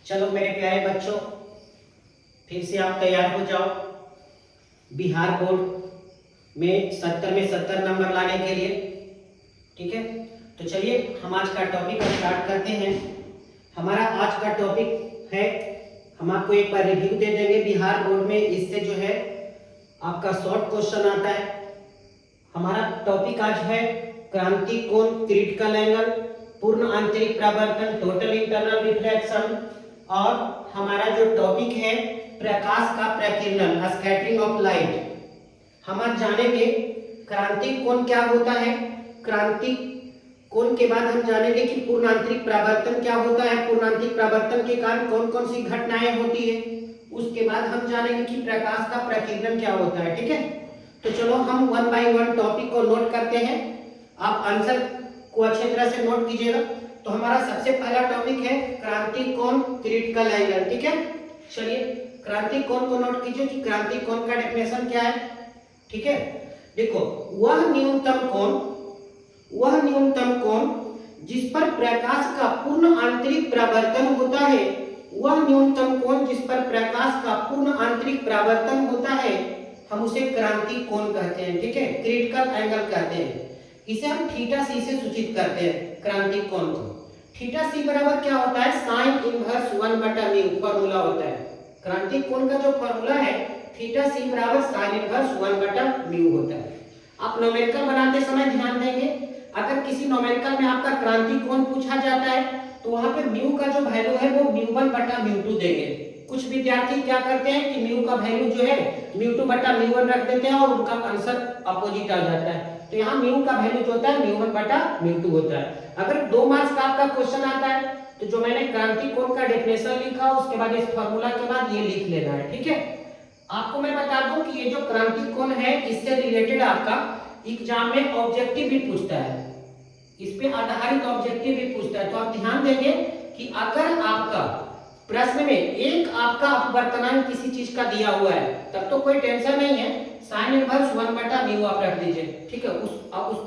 चलो मेरे प्यारे बच्चों, फिर से आप तैयार हो जाओ बिहार बोर्ड में 70 में 70 नंबर लाने के लिए। ठीक है, तो चलिए हम आज का टॉपिक स्टार्ट करते हैं। हमारा आज का टॉपिक है, हम आपको एक बार रिव्यू दे देंगे बिहार बोर्ड में, इससे जो है आपका शॉर्ट क्वेश्चन आता है। हमारा टॉपिक आज है क्रांति कोण, क्रिटिकल एंगल, पूर्ण आंतरिक परावर्तन, टोटल इंटरनल रिफ्लेक्शन, और हमारा जो टॉपिक है प्रकाश का प्रकीर्णन, स्कैटरिंग ऑफ लाइट। हम आज जानेंगे क्रांति कोण क्या होता है, क्रांति कोण के बाद हम जानेंगे कि पूर्ण आंतरिक परावर्तन क्या होता है, पूर्ण आंतरिक परावर्तन के कारण कौन कौन सी घटनाएं होती है, उसके बाद हम जानेंगे कि प्रकाश का प्रकीर्णन क्या होता है। ठीक है, तो चलो हम वन बाय वन टॉपिक को नोट करते हैं। आप आंसर को अच्छी तरह से नोट कीजिएगा। तो हमारा सबसे पहला टॉपिक है क्रांति कोण, क्रिटिकल एंगल। ठीक है, चलिए क्रांति कोण को नोट कीजिए कि क्रांति कोण का डेफिनेशन क्या है। ठीक है, देखो वह न्यूनतम कोण जिस पर प्रकाश का पूर्ण आंतरिक परावर्तन होता है, वह न्यूनतम कोण जिस पर प्रकाश का पूर्ण आंतरिक परावर्तन होता है, हम उसे क्रांति कोण कहते हैं। ठीक है, क्रिटिकल एंगल कहते हैं। इसे हम थीटा सी से सूचित करते हैं क्रांति कोण को। थीटा सी बराबर क्या होता है, साइन इनवर्स 1/μ फॉर्मूला होता है। क्रांति कोण का जो फॉर्मूला है थीटा सी बराबर साइन इनवर्स 1/μ होता है। आप न्यूमेरिकल बनाते समय ध्यान देंगे, अगर किसी न्यूमेरिकल में आपका क्रांति कोण पूछा जाता है तो वहां पे म्यू का जो वैल्यू है वो μ1/μ2 देंगे। कुछ विद्यार्थी क्या करते हैं कि म्यू का वैल्यू जो है μ2/μ1 रख देते हैं और उनका आंसर अपोजिट आ जाता है। तो यहाँ म्यू का वैल्यू जो होता है μ1/μ2 होता है। अगर 2 मार्क्स का आपका क्वेश्चन आता है तो जो मैंने क्रांति कोण का डेफिनेशन लिखा उसके बाद इस फार्मूला के बाद ये लिख लेना है। ठीक है, आपको मैं बता दूं कि ये जो क्रांति कोण है इससे रिलेटेड आपका एग्जाम में ऑब्जेक्टिव भी पूछता है, इस पे आधारित ऑब्जेक्टिव भी पूछता है। तो आप ध्यान देंगे कि अगर आपका प्रश्न में एक आपका अपवर्तनांक किसी चीज का दिया हुआ है तब तो कोई टेंशन नहीं है, साइन इनवर्स 1/μ आप रख दीजिए। ठीक है, उस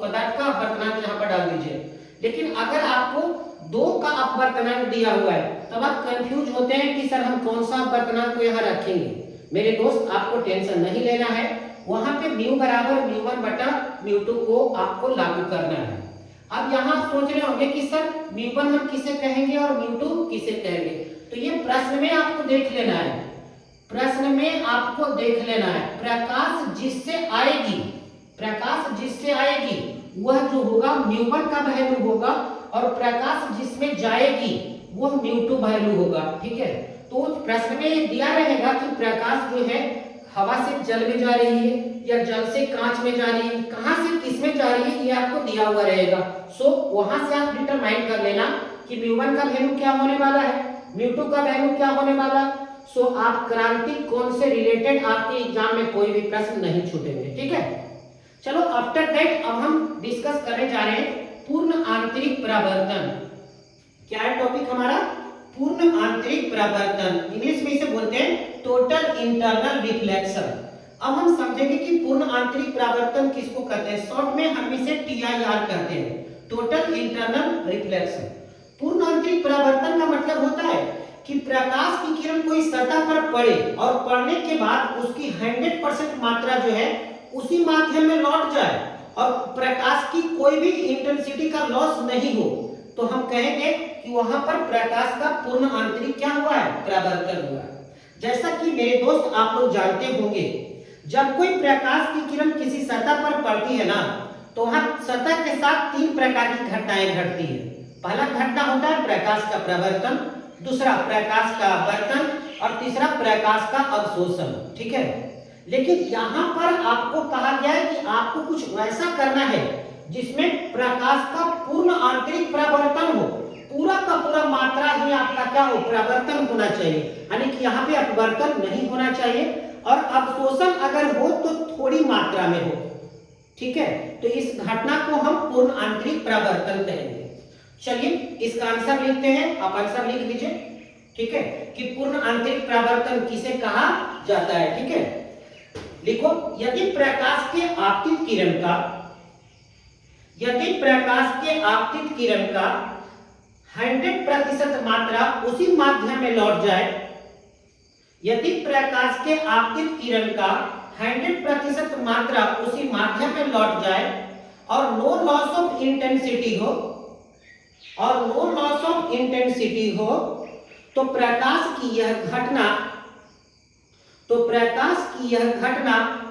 पदार्थ का अपवर्तनांक यहाँ पर डाल दीजिए। लेकिन अगर आपको 2 का अपवर्तनांक दिया हुआ है तब आप कंफ्यूज होते हैं कि सर हम कौन सा अपवर्तनांक को यहाँ रखेंगे। मेरे दोस्त आपको टेंशन नहीं लेना है, वहां पे म्यू बराबर μ1/μ2 को आपको लागू करना है। अब यहाँ सोच रहे होंगे कि सर μ1 हम किसे कहेंगे और μ2 किसे कहेंगे, तो ये प्रश्न में आपको देख लेना है, प्रश्न में आपको देख लेना है प्रकाश जिससे आएगी वह जो होगा μ1 का वैल्यू होगा और प्रकाश जिसमें जाएगी वह μ2 वैल्यू होगा। ठीक है, तो प्रश्न में ये दिया रहेगा कि प्रकाश जो है हवा से जल में जा रही है या जल से कांच में जा रही है, कहां से किस में जा रही है ये आपको दिया हुआ रहेगा। सो वहां से आप डिटरमाइन कर लेना कि μ1 का वैल्यू क्या होने वाला है, μ2 का वैल्यू क्या होने वाला है। सो आप क्रांति कोण से रिलेटेड आपके एग्जाम में कोई भी प्रश्न नहीं छूटेंगे। ठीक है, चलो आफ्टर दैट अब हम डिस्कस करने जा रहे हैं पूर्ण आंतरिक परावर्तन। क्या है टॉपिक हमारा, पूर्ण आंतरिक परावर्तन, इंग्लिश में इसे बोलते हैं टोटल इंटरनल रिफ्लेक्शन। अब हम समझेंगे कि पूर्ण आंतरिक परावर्तन किसको कहते हैं, शॉर्ट में हम इसे TIR कहते हैं, टोटल इंटरनल रिफ्लेक्शन। पूर्ण आंतरिक परावर्तन का मतलब होता है कि प्रकाश की किरण कोई सतह पर पड़े और पड़ने के बाद उसकी 100% मात्रा जो है उसी माध्यम में लौट जाए और प्रकाश की कोई भी इंटेंसिटी का लॉस नहीं हो, तो हम कहेंगे कि वहां पर प्रकाश का पूर्ण आंतरिक क्या हुआ है, परावर्तन हुआ है। जैसा कि मेरे दोस्त आप लोग जानते होंगे, जब कोई प्रकाश की किरण किसी सतह पर पड़ती है ना तो वहां सतह के साथ 3 प्रकार की घटनाएं घटती है। पहला घटना होता है प्रकाश का प्रवर्तन, दूसरा प्रकाश का अपवर्तन और तीसरा प्रकाश का अवशोषण। ठीक है, लेकिन यहाँ पर आपको कहा गया है कि आपको कुछ वैसा करना है जिसमें प्रकाश का पूर्ण आंतरिक परावर्तन हो, पूरा का पूरा मात्रा ही आपका क्या हो, परावर्तन होना चाहिए, यानी कि यहाँ पे अपवर्तन नहीं होना चाहिए और अवशोषण अगर हो तो थोड़ी मात्रा में हो। ठीक है, तो इस घटना को हम पूर्ण आंतरिक परावर्तन कहेंगे। चलिए इसका आंसर लिखते हैं, आप आंसर लिख लीजिए। ठीक है, कि पूर्ण आंतरिक परावर्तन किसे कहा जाता है। ठीक है, लिखो, यदि प्रकाश के आपतित किरण का 100% मात्रा उसी माध्यम में लौट जाए, यदि प्रकाश के आपतित किरण का 100% मात्रा उसी माध्यम में लौट जाए और नो लॉस ऑफ इंटेंसिटी हो, तो प्रकाश की यह घटना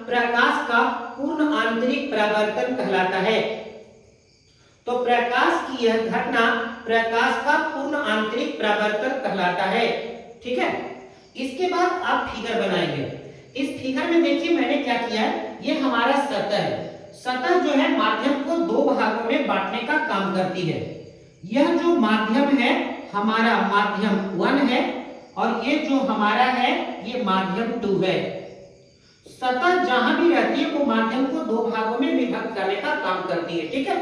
प्रकाश का पूर्ण आंतरिक परावर्तन कहलाता है। तो प्रकाश की यह घटना प्रकाश का पूर्ण आंतरिक परावर्तन कहलाता है। ठीक है, इसके बाद आप फिगर बनाएंगे। इस फिगर में देखिए मैंने क्या किया है, ये हमारा सतह है। सतह जो है माध्यम को दो भागों में बांटने का काम करती है। यह जो माध्यम है हमारा माध्यम 1 है और ये जो हमारा है ये माध्यम 2 है। सतह जहां भी रहती है वो माध्यम को दो भागों में विभक्त करने का काम करती है। ठीक है,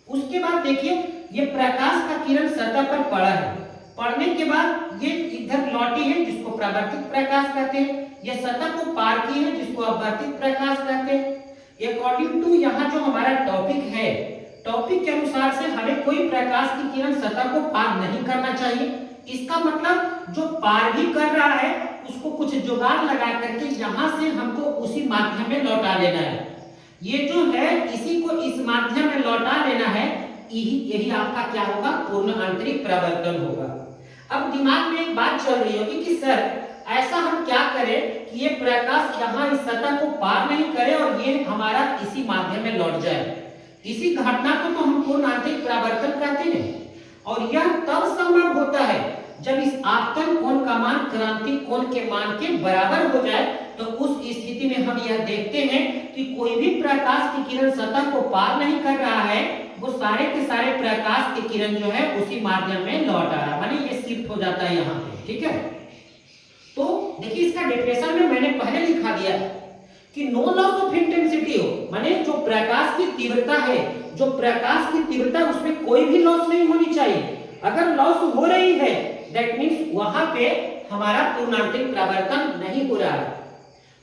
उसके बाद देखिए ये प्रकाश का किरण सतह पर पड़ा है, पड़ने के बाद ये इधर लौटी है जिसको परावर्तित प्रकाश कहते हैं, ये सतह को पार की है जिसको अपवर्तित प्रकाश कहते हैं। अकॉर्डिंग टू यहाँ जो हमारा टॉपिक है, टॉपिक के अनुसार से हमें कोई प्रकाश की किरण सतह को पार नहीं करना चाहिए। इसका मतलब जो पार भी कर रहा है उसको कुछ जुगाड़ लगा करके यहाँ से हमको उसी माध्यम में लौटा लेना है। ये जो है इसी को इस माध्यम में लौटा लेना है, यही आपका क्या होगा, पूर्ण आंतरिक परावर्तन होगा। अब दिमाग में एक बात चल रही होगी कि सर ऐसा हम क्या करें कि ये प्रकाश यहाँ इस सतह को पार नहीं करे और ये हमारा इसी माध्यम में लौट जाए। इसी घटना को तो हम पूर्ण आंतरिक परावर्तन कहते हैं और यह तब संभव होता है जब इस आपतन कोण का मान क्रांतिक कोण के मान के बराबर हो जाए। तो उस स्थिति में हम यह देखते हैं कि कोई भी प्रकाश की किरण सतह को पार नहीं कर रहा है, वो सारे के सारे प्रकाश की किरण जो है उसी माध्यम में लौट आ रहा है, माने ये शिफ्ट हो जाता है यहाँ पे। ठीक है, तो देखिए इसका डेफिनेशन में मैंने पहले लिखा दिया कि नो लॉस ऑफ इंटेंसिटी हो, माने जो प्रकाश की तीव्रता है, जो प्रकाश की तीव्रता उसमें कोई भी लॉस नहीं होनी चाहिए। अगर लॉस हो रही है दैट मींस वहां पे हमारा पूर्णांतरिक परावर्तन नहीं हो रहा है।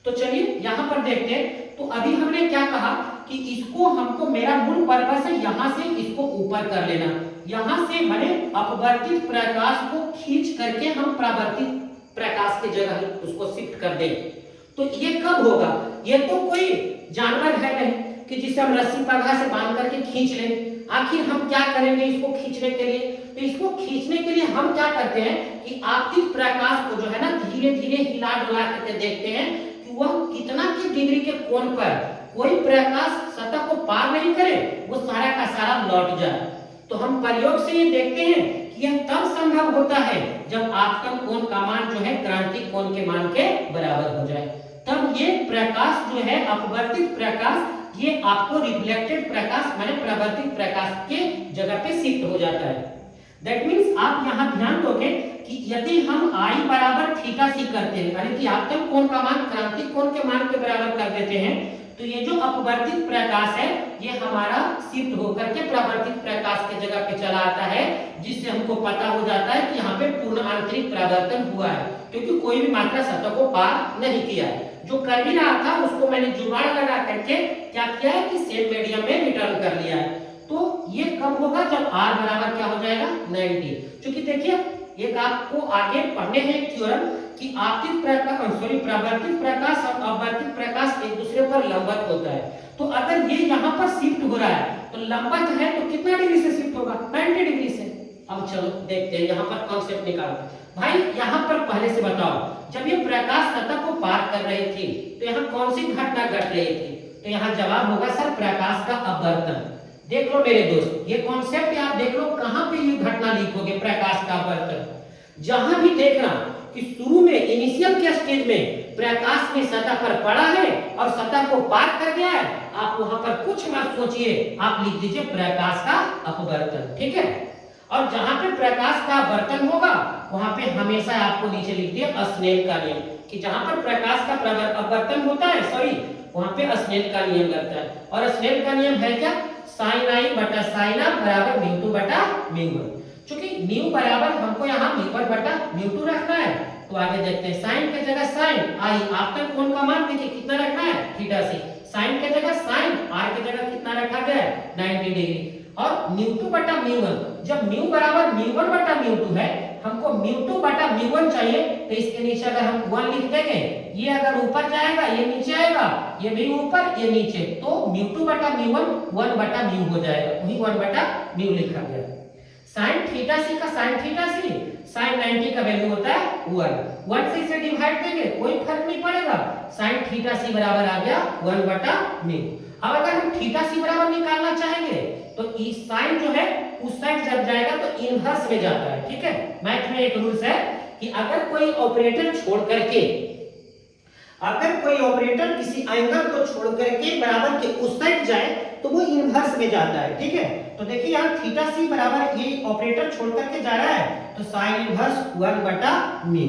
तो चलिए यहां पर देखते हैं। तो अभी हमने क्या कहा कि इसको हमको, मेरा मूल पर्पस है यहां से इसको ऊपर कर लेना, यहां से माने अपवर्तित प्रकाश को खींच करके हम परावर्तित प्रकाश की जगह उसको शिफ्ट कर दें। तो ये कब होगा, ये तो कोई जानवर है नहीं कि जिसे हम रस्सी पगहा से बांध करके खींच लें। आखिर हम क्या करेंगे इसको खींचने के लिए, तो इसको खींचने के लिए हम क्या करते हैं कि आपतित प्रकाश को जो है ना धीरे धीरे हिला डुला करके देखते हैं कि वह कितना की डिग्री के कोण पर कोई प्रकाश सतह को पार नहीं करे, वो सारा का सारा लौट जाए। तो हम प्रयोग से ये देखते हैं कि यह तब संभव होता है जब आपतन कोण का मान जो है क्रांतिक कोण के मान के बराबर हो जाए। तब ये प्रकाश जो है अपवर्तित प्रकाश ये आपको रिफ्लेक्टेड प्रकाश माने परावर्तित प्रकाश के जगह पे शिफ्ट हो जाता है। दैट मींस आप यहाँ ध्यान दोगे कि यदि हम I बराबर थीटा सी करते हैं, यानी कि आपतन कोण का मान क्रांतिक कोण के मान के बराबर कर देते हैं, तो ये जो अपवर्तित प्रकाश है ये हमारा शिफ्ट होकर के परावर्तित प्रकाश के जगह पे चला आता है, जिससे हमको पता हो जाता है कि यहाँ पे पूर्ण आंतरिक परावर्तन हुआ है, क्योंकि कोई भी मात्रा सतह को पार नहीं किया है। जो कर भी रहा था उसको मैंने जुगाड़ लगा करके क्या किया है कि सेम मीडियम में रिटर्न कर लिया है। तो ये कब होगा, जब R बराबर क्या हो जाएगा 90। क्योंकि देखिए एक आपको आगे पढ़ने हैं थ्योरम कि आपतित प्रकाश परावर्तित प्रकाश और अपवर्तित प्रकाश एक दूसरे पर लंबवत होता है। तो अगर ये यहाँ पर शिफ्ट हो रहा है तो लंबवत है तो कितना डिग्री से शिफ्ट होगा, 90 डिग्री से। अब चलो देखते हैं यहाँ पर कॉन्सेप्ट निकालो। भाई यहाँ पर पहले से बताओ, जब ये प्रकाश सतह को पार कर रही थी तो यहाँ कौन सी घटना घट रही थी, तो यहाँ जवाब होगा सर प्रकाश का अपवर्तन। देख लो मेरे दोस्त, ये कॉन्सेप्ट आप देख लो कहां पे ये घटना लीक हो गई, प्रकाश का अपवर्तन। जहां भी देखना कि शुरू में इनिशियल के स्टेज में प्रकाश ने सतह पर पड़ा है और सतह को पार कर गया है, आप वहां पर कुछ मत सोचिए, आप लिख दीजिए प्रकाश का अपवर्तन। ठीक है, और जहां पे प्रकाश का अपवर्तन होगा वहां पे हमेशा आपको नीचे लिख दिया स्नेल का नियम, कि जहां पर प्रकाश का अपवर्तन होता है सॉरी वहां पे स्नेल का नियम लगता है। और स्नेल का नियम है क्या, sin I बटा sin R बराबर μ2 बटा μ1। चूंकि न्यू बराबर हमको यहाँ μ1 बटा μ2 रखना है, तो आगे देखते हैं sin के जगह sin I आपतन कोण का मान देखिए कितना रखना है थीटा से, sin के जगह sin R के जगह कितना रखा गया है 90 डिग्री। और μ2 बटा μ1, जब म्यू बराबर μ1 बटा μ2 है, हमको μ2 बटा μ1 चाहिए, तो इसके नीचे अगर हम 1 लिख देंगे, ये अगर ऊपर जाएगा ये नीचे आएगा, ये भी ऊपर ये नीचे, तो μ2 बटा μ1 1 बटा μ हो जाएगा, वही 1 बटा μ लिखा गया। साइन थीटा सी का साइन थीटा सी, साइन 90 का वैल्यू होता है 1 से इसे डिवाइड देंगे कोई फर्क नहीं पड़ेगा, साइन थीटा सी बराबर आ गया 1 बटा μ। अब अगर हम थीटा सी बराबर निकालना चाहेंगे तो इस साइन जो है उस साइड जब जाएगा तो इनवर्स में जाता है, ठीक है। मैथ में एक रूल्स है कि अगर कोई ऑपरेटर छोड़ करके, अगर कोई ऑपरेटर किसी एंगल को छोड़ करके बराबर के उस साइड जाए तो वो इनवर्स में जाता है, ठीक है। तो देखिए यहाँ थीटा सी बराबर ये ऑपरेटर छोड़ करके जा रहा है तो साइन इनवर्स 1 बटा μ।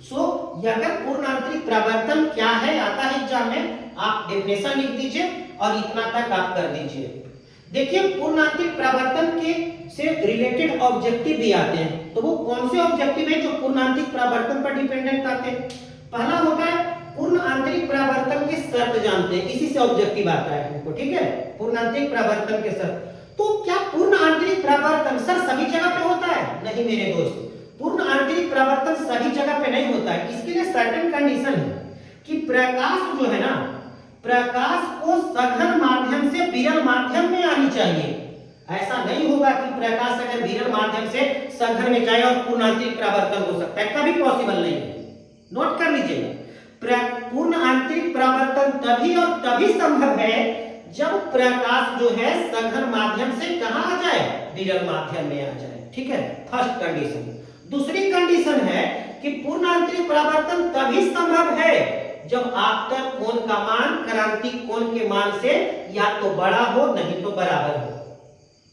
सो अगर पूर्ण आंतरिक परावर्तन क्या है आता है एग्जाम में, आप डेफिनेशन लिख दीजिए और इतना तक आप कर दीजिए। देखिए पूर्ण आंतरिक परावर्तन के से रिलेटेड ऑब्जेक्टिव भी आते हैं, तो वो कौन से ऑब्जेक्टिव है जो पूर्ण आंतरिक परावर्तन पर डिपेंडेंट आते हैं। पहला होता है पूर्ण आंतरिक परावर्तन के शर्त जानते हैं, इसी से ऑब्जेक्टिव आता है हमको, ठीक है। पूर्ण आंतरिक परावर्तन के शर्त, तो क्या पूर्ण आंतरिक परावर्तन सर सभी जगह पे होता है? नहीं मेरे दोस्त, पूर्ण आंतरिक परावर्तन सभी जगह पे नहीं होता है। इसके लिए सर्टेन कंडीशन है कि प्रकाश जो है ना, प्रकाश को सघन माध्यम से विरल माध्यम में आनी चाहिए। ऐसा नहीं होगा कि प्रकाश अगर विरल माध्यम से सघन में जाए और पूर्ण आंतरिक परावर्तन हो सकता है, कभी पॉसिबल नहीं है। नोट कर लीजिएगा, पूर्ण आंतरिक परावर्तन तभी और तभी संभव है जब प्रकाश जो है सघन माध्यम से कहां आ जाए, विरल माध्यम में आ जाए, ठीक है। First condition. दूसरी कंडीशन है कि पूर्ण आंतरिक परावर्तन तभी संभव है जब आपतन कोण का मान क्रांतिक कोण के मान से या तो बड़ा हो नहीं तो बराबर हो।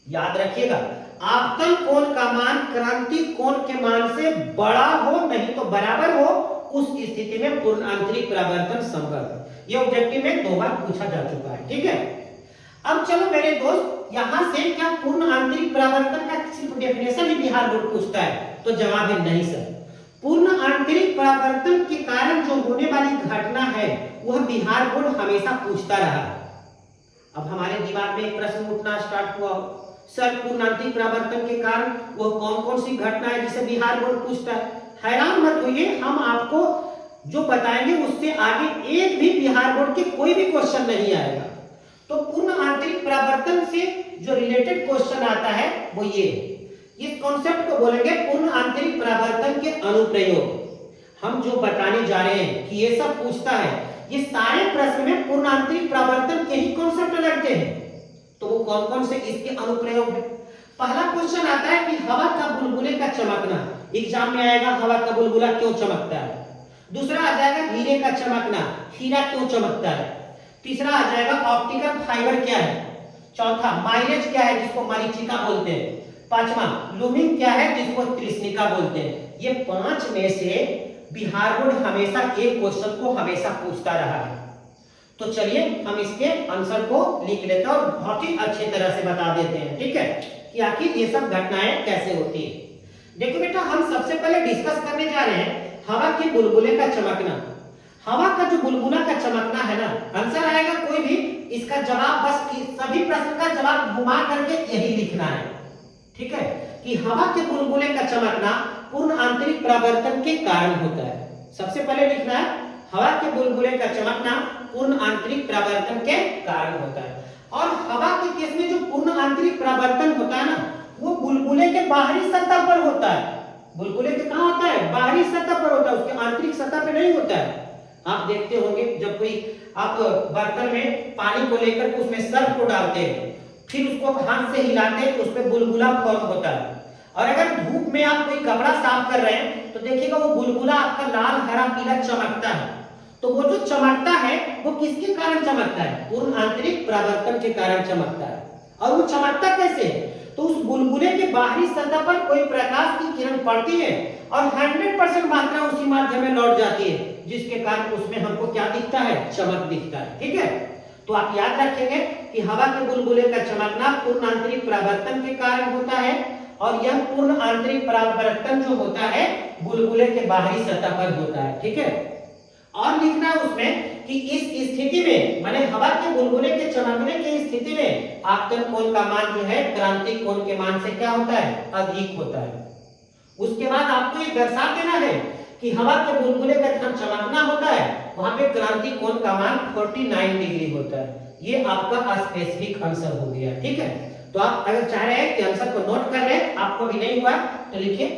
याद रखिएगा, आपतन कोण का मान क्रांतिक कोण के मान से बड़ा हो नहीं तो बराबर हो, उस स्थिति में पूर्ण आंतरिक परावर्तन संभव है। ये ऑब्जेक्टिव में 2 बार पूछा जा चुका है, ठीक है। अब चलो मेरे दोस्त, यहां से क्या पूर्ण आंतरिक परावर्तन का सिर्फ डेफिनेशन ही बिहार बोर्ड पूछता है? तो जवाब है नहीं सर। पूर्ण आंतरिक परावर्तन के कारण जो होने वाली घटना है वह बिहार बोर्ड हमेशा पूछता रहा। अब हमारे दिमाग में एक प्रश्न उठना स्टार्ट हुआ, सर पूर्ण आंतरिक परावर्तन के कारण वह कौन कौन सी घटना है जिसे बिहार बोर्ड पूछता है? हैरान मत होइए, हम आपको जो बताएंगे उससे आगे एक भी बिहार बोर्ड के कोई भी क्वेश्चन नहीं आएगा। तो पूर्ण आंतरिक परावर्तन से जो रिलेटेड क्वेश्चन आता है वो ये, इस कॉन्सेप्ट को बोलेंगे पूर्ण आंतरिक परावर्तन के अनुप्रयोग। हम जो बताने जा रहे हैं कि ये सब पूछता है, ये सारे प्रश्न में पूर्ण आंतरिक परावर्तन के ही कॉन्सेप्ट लगते हैं। तो वो कौन कौन से इसके अनुप्रयोग है? पहला क्वेश्चन आता है कि हवा का बुलबुले का चमकना, एग्जाम में आएगा हवा का बुलबुला क्यों चमकता है। दूसरा आ जाएगा हीरे का चमकना, हीरा क्यों चमकता है। तीसरा आ जाएगा ऑप्टिकल फाइबर क्या है। चौथा माइलेज क्या है जिसको मरीचिका बोलते हैं। पांचवा लूमिंग क्या है जिसको त्रिस्निका बोलते हैं। ये 5 में से बिहार बोर्ड हमेशा एक क्वेश्चन को हमेशा पूछता रहा है। तो चलिए हम इसके आंसर को लिख लेते हैं और बहुत ही अच्छे तरह से बता देते हैं, ठीक है, कि आखिर ये सब घटनाएं कैसे होती है। देखो बेटा, हम सबसे पहले डिस्कस करने जा रहे हैं हवा के बुलबुले का चमकना। हवा का जो बुलबुला का चमकना है ना, आंसर आएगा कोई भी, इसका जवाब बस सभी प्रश्न का जवाब घुमा करके यही लिखना है, ठीक है, कि हवा के बुलबुले का चमकना पूर्ण आंतरिक परावर्तन के कारण होता है। सबसे पहले लिखना है हवा के बुलबुले का चमकना पूर्ण आंतरिक परावर्तन के कारण होता है। और हवा के केस में जो पूर्ण आंतरिक परावर्तन होता है ना, वो बुलबुले के बाहरी सतह पर होता है। बुलबुले के कहां होता है? बाहरी सतह पर होता है, उसके आंतरिक सतह पे नहीं होता है। आप देखते होंगे जब कोई आप बर्तन में पानी को लेकर के उसमें सर्फ को डालते हैं, फिर उसको हाथ से हिलाते हैं तो उसपे बुलबुला फॉर्म होता है। और अगर धूप में आप कोई कपड़ा साफ कर रहे हैं तो देखिएगा वो बुलबुला आपका लाल हरा पीला चमकता है। तो वो जो चमकता है वो किसके कारण चमकता है? पूर्ण आंतरिक परावर्तन के कारण चमकता है। और वो चमकता कैसे है? तो उस बुलबुले के बाहरी सतह पर कोई प्रकाश की किरण पड़ती है और 100% मात्रा उसी माध्यम में लौट जाती है, जिसके कारण उसमें हमको क्या दिखता है? चमक दिखता है, ठीक है। तो आप याद रखेंगे कि हवा के बुलबुले का चमकना पूर्ण आंतरिक परावर्तन के कारण होता है और यह पूर्ण आंतरिक परावर्तन जो होता है बुलबुले के बाहरी सतह पर होता है, ठीक है। और लिखना है उसमें कि इस स्थिति में माने हवा के बुलबुले के चमकने की स्थिति में आपतन कोण का मान जो है क्रांतिक कोण के मान से क्या होता है, अधिक होता है। उसके बाद आपको ये दर्शा देना है कि हवा के बुलबुले का जब चमकना होता है वहां पे क्रांतिक कोण का मान 49 डिग्री होता है। ये आपका स्पेसिफिक आंसर हो गया, ठीक है। तो आप अगर चाह रहे हैं कि आंसर को नोट कर रहे हैं, आपको भी नहीं हुआ तो लिखिए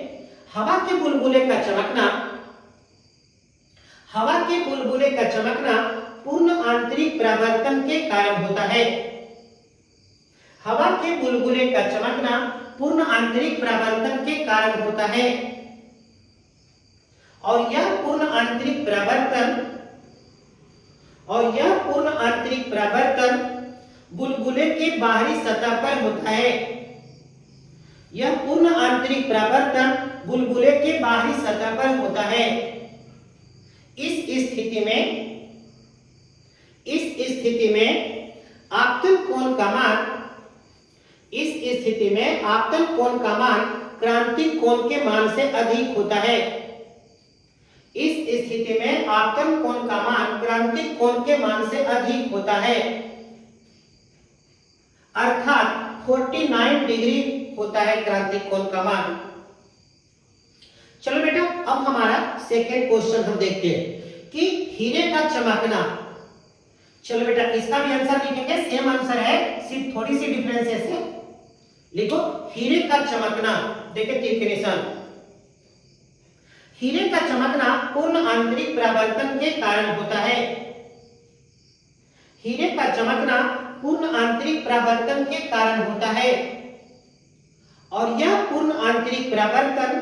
हवा के बुलबुले का चमकना, हवा के बुलबुले का चमकना पूर्ण आंतरिक परावर्तन के कारण होता है। हवा के बुलबुले का चमकना पूर्ण आंतरिक परावर्तन के कारण होता है और यह पूर्ण आंतरिक परावर्तन बुलबुले के बाहरी सतह पर होता है। यह पूर्ण आंतरिक परावर्तन बुलबुले के बाहरी सतह पर होता है। इस स्थिति में आपतन कोण का मान, इस स्थिति में आपतन कोण का मान क्रांतिक कोण के मान से अधिक होता है। इस स्थिति में आपतन कोण का मान क्रांतिक कोण के मान से अधिक होता है, अर्थात 49 डिग्री होता है क्रांतिक कोण का मान। चलो बेटा अब हमारा सेकेंड क्वेश्चन हम देखते हैं कि हीरे का चमकना। चलो बेटा इसका भी आंसर लिखेंगे, सेम आंसर है, सिर्फ थोड़ी सी डिफरेंसेस है। लिखो हीरे का चमकना, देखिए तीर के निशान। हीरे का चमकना पूर्ण आंतरिक परावर्तन के कारण होता है। हीरे का चमकना पूर्ण आंतरिक परावर्तन के कारण होता है और यह पूर्ण आंतरिक परावर्तन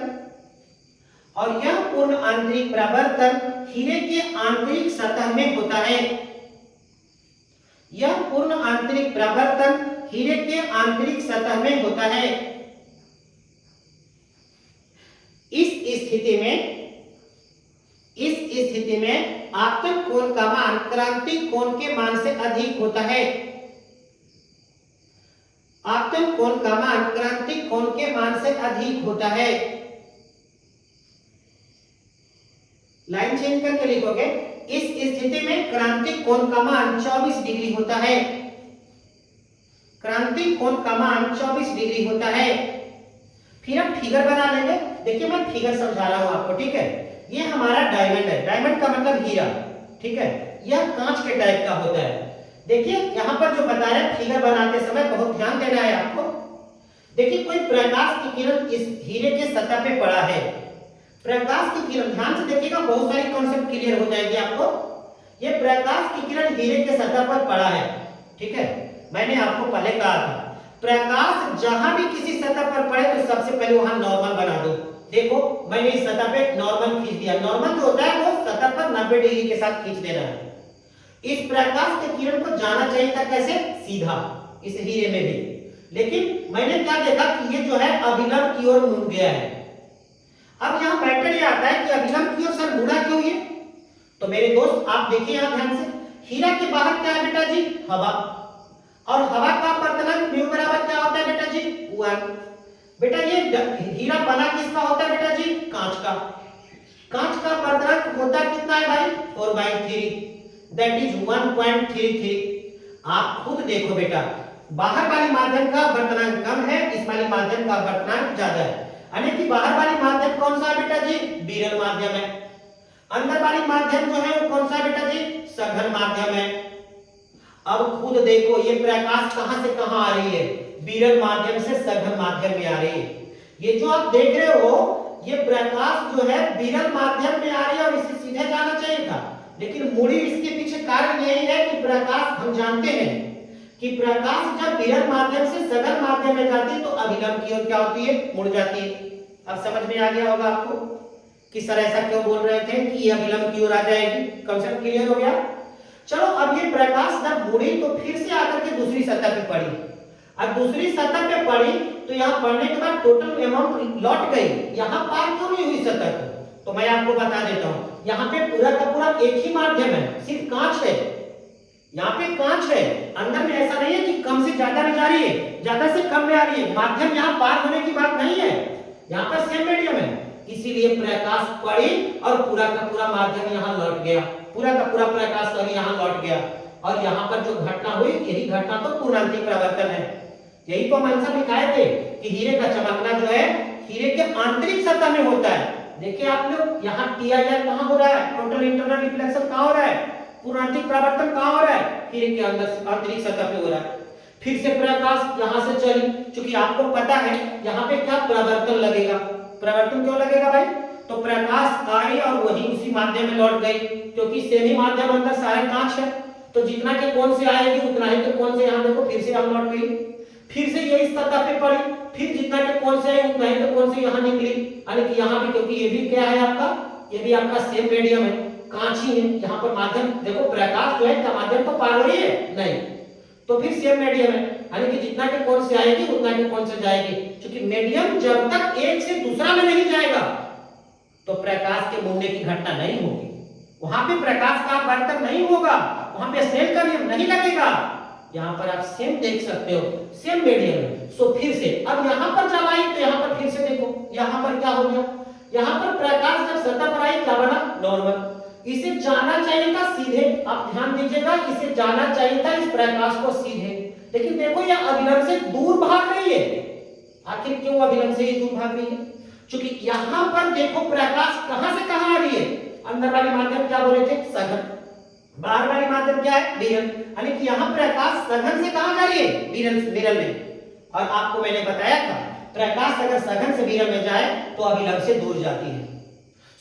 हीरे के आंतरिक सतह में होता है। यह पूर्ण आंतरिक परावर्तन हीरे के आंतरिक सतह में होता है। इस स्थिति में आपतन कोण का मान क्रांतिक कोण के मान से अधिक होता है। आपतन कोण का मान क्रांतिक कोण के मान से अधिक होता है। लाइन चेंज करके लिखोगे, इस स्थिति में क्रांतिक कोण का मान 24 डिग्री होता है। क्रांतिक कोण का मान 24 डिग्री होता है। फिर हम फिगर बना लेंगे। देखिए मैं फिगर समझा रहा हूं आपको, ठीक है। ये हमारा डायमंड है, डायमंड का मतलब हीरा, ठीक है। यह कांच के टाइप का होता है। देखिए यहाँ पर जो बता रहे हैं फिगर बनाते समय बहुत ध्यान देना है आपको। देखिए कोई प्रकाश की किरण इस हीरे के सतह पे पड़ा है। प्रकाश की किरण, ध्यान से देखिएगा, बहुत सारी कॉन्सेप्ट क्लियर हो जाएगी आपको। ये प्रकाश की किरण हीरे के सतह पर पड़ा है, ठीक है। मैंने आपको पहले कहा था प्रकाश जहां भी किसी सतह पर पड़े तो सबसे पहले वहां नॉर्मल बना दो। देखो मैंने इस सतह पे नॉर्मल खींच दिया। नॉर्मल जो होता है वो सतह पर 90 डिग्री के साथ खींच देना है। इस प्रकाश के किरण को जाना चाहिए था कैसे, सीधा, इस हीरे में भी। लेकिन मैंने क्या देखा कि ये जो है अभिलंब की ओर मुड़ गया है। अब यहाँ मैटर ये आता है कि अभिलंब की ओर सर मुड़ा क्यों ये? तो मेरे दोस्त आप देखिए यहाँ ध्यान से, हीरा के बाहर क्या है बेटा जी, हवा, और हवा का अपवर्तनांक म्यू बराबर क्या होता है बेटा जी, 1। बेटा ये हीरा बना किसका होता है बेटा जी, कांच का। कांच का अपवर्तनांक होता कितना है भाई, 4/3, दैट इज 1.33। आप खुद देखो बेटा, बाहर वाले माध्यम का अपवर्तनांक कम है, इस वाले माध्यम का अपवर्तनांक ज्यादा है। यानी कि बाहर वाली माध्यम कौन सा है बेटा जी, विरल माध्यम है। अंदर वाली माध्यम जो है वो कौन सा है बेटा जी, सघन माध्यम है। अब खुद देखो ये प्रकाश कहां से कहां आ रही है, विरल माध्यम से सघन माध्यम में आ रही है। ये जो आप देख रहे हो ये प्रकाश जो है विरल माध्यम में आ रही है और इसे सीधे जाना चाहिए था, लेकिन मुड़ी इसके पीछे कारण यही है कि प्रकाश, हम जानते हैं कि प्रकाश जब विरल माध्यम से सघन माध्यम में जाती है तो अभिलंब की ओर क्या होती है, मुड़ जाती है। अब समझ में आ गया होगा आपको कि सर ऐसा क्यों बोल रहे थे कि ये अभिलंब की ओर आ जाएगी। कंसेप्ट क्लियर हो गया। चलो अब ये प्रकाश जब मुड़ी तो फिर से आकर के दूसरी सतह पे पड़ी। अब दूसरी सतह पे पड़ी तो यहाँ पड़ने के बाद टोटल अमाउंट लौट गई, यहाँ पार क्यों नहीं हुई सतह को? तो मैं आपको बता देता हूँ, यहाँ पे पूरा का पूरा एक ही माध्यम है, सिर्फ कांच है। यहाँ पे कांच है, अंदर में ऐसा नहीं है कि कम से ज्यादा में जा रही है, ज्यादा से कम में आ रही है। माध्यम यहाँ पार होने की बात नहीं है, यहाँ पर सेम मीडियम है, इसीलिए प्रकाश पड़ी और पूरा का पूरा माध्यम यहाँ लौट गया। पूरा का पूरा प्रकाश और यहाँ लौट गया, और यहाँ पर जो घटना हुई यही घटना तो पूर्णांतरिक परावर्तन है। यही तो हम आंसर दिखाए थे कि हीरे का चमकना जो है हीरे के आंतरिक सतह में होता है। देखिए आप लोग यहाँ TIR कहाँ हो रहा है, टोटल इंटरनल रिफ्लेक्शन कहाँ हो रहा है, पूर्णांतरिक परावर्तन कहाँ हो रहा है, हीरे के अंदर आंतरिक सतह पे हो रहा है। फिर से प्रकाश यहाँ से चली, क्योंकि आपको पता है यहाँ पे क्या परावर्तन लगेगा, परावर्तन क्यों लगेगा भाई, तो प्रकाश आई और वही उसी माध्यम में लौट गई, क्योंकि सेमी माध्यम अंदर सारे कांच है, तो जितना के कोण से आएगी उतना ही के कोण से यहाँ देखो फिर से यहाँ लौट गई, फिर से ये इस सतह पे पड़ी, फिर जितना के कोण से आई उतना ही के कोण से यहाँ निकली, यानी कि यहाँ भी, क्योंकि ये भी क्या है आपका, ये भी आपका सेम मीडियम है, कांच ही है, यहाँ पर माध्यम देखो प्रकाश जो है क्या माध्यम को पार हो रही है नहीं, तो फिर सेम मीडियम है, यानी कि जितना के कोण से आएगी उतना के कोण से जाएगी, क्योंकि मीडियम जब तक एक से दूसरा में नहीं जाएगा तो प्रकाश के मुड़ने की घटना नहीं होगी, वहां पे प्रकाश का अपवर्तन नहीं होगा, वहां पे स्नेल का नियम नहीं लगेगा। यहाँ पर आप सेम देख सकते हो, सेम मीडियम है। सो फिर से अब यहाँ पर जब आई तो यहाँ पर फिर से देखो यहाँ पर क्या हो गया, यहाँ पर प्रकाश जब सतह पर आई क्या बना, नॉर्मल, इसे जाना चाहिए था सीधे, आप ध्यान दीजिएगा, इसे जाना चाहिए था इस प्रकाश को सीधे, लेकिन देखो यह अभिलंब से दूर भाग रही है। आखिर क्यों अभिलंब से दूर भाग रही है, क्योंकि यहाँ पर देखो प्रकाश कहां से कहां आ रही है, अंदर वाले माध्यम क्या बोले थे, सघन, बाहर वाले माध्यम क्या है, विरल, यानी कि यहाँ प्रकाश सघन से कहां जा रही है, विरल में, और आपको मैंने बताया था प्रकाश अगर सघन से विरल में जाए तो अभिलंब से दूर जाती है।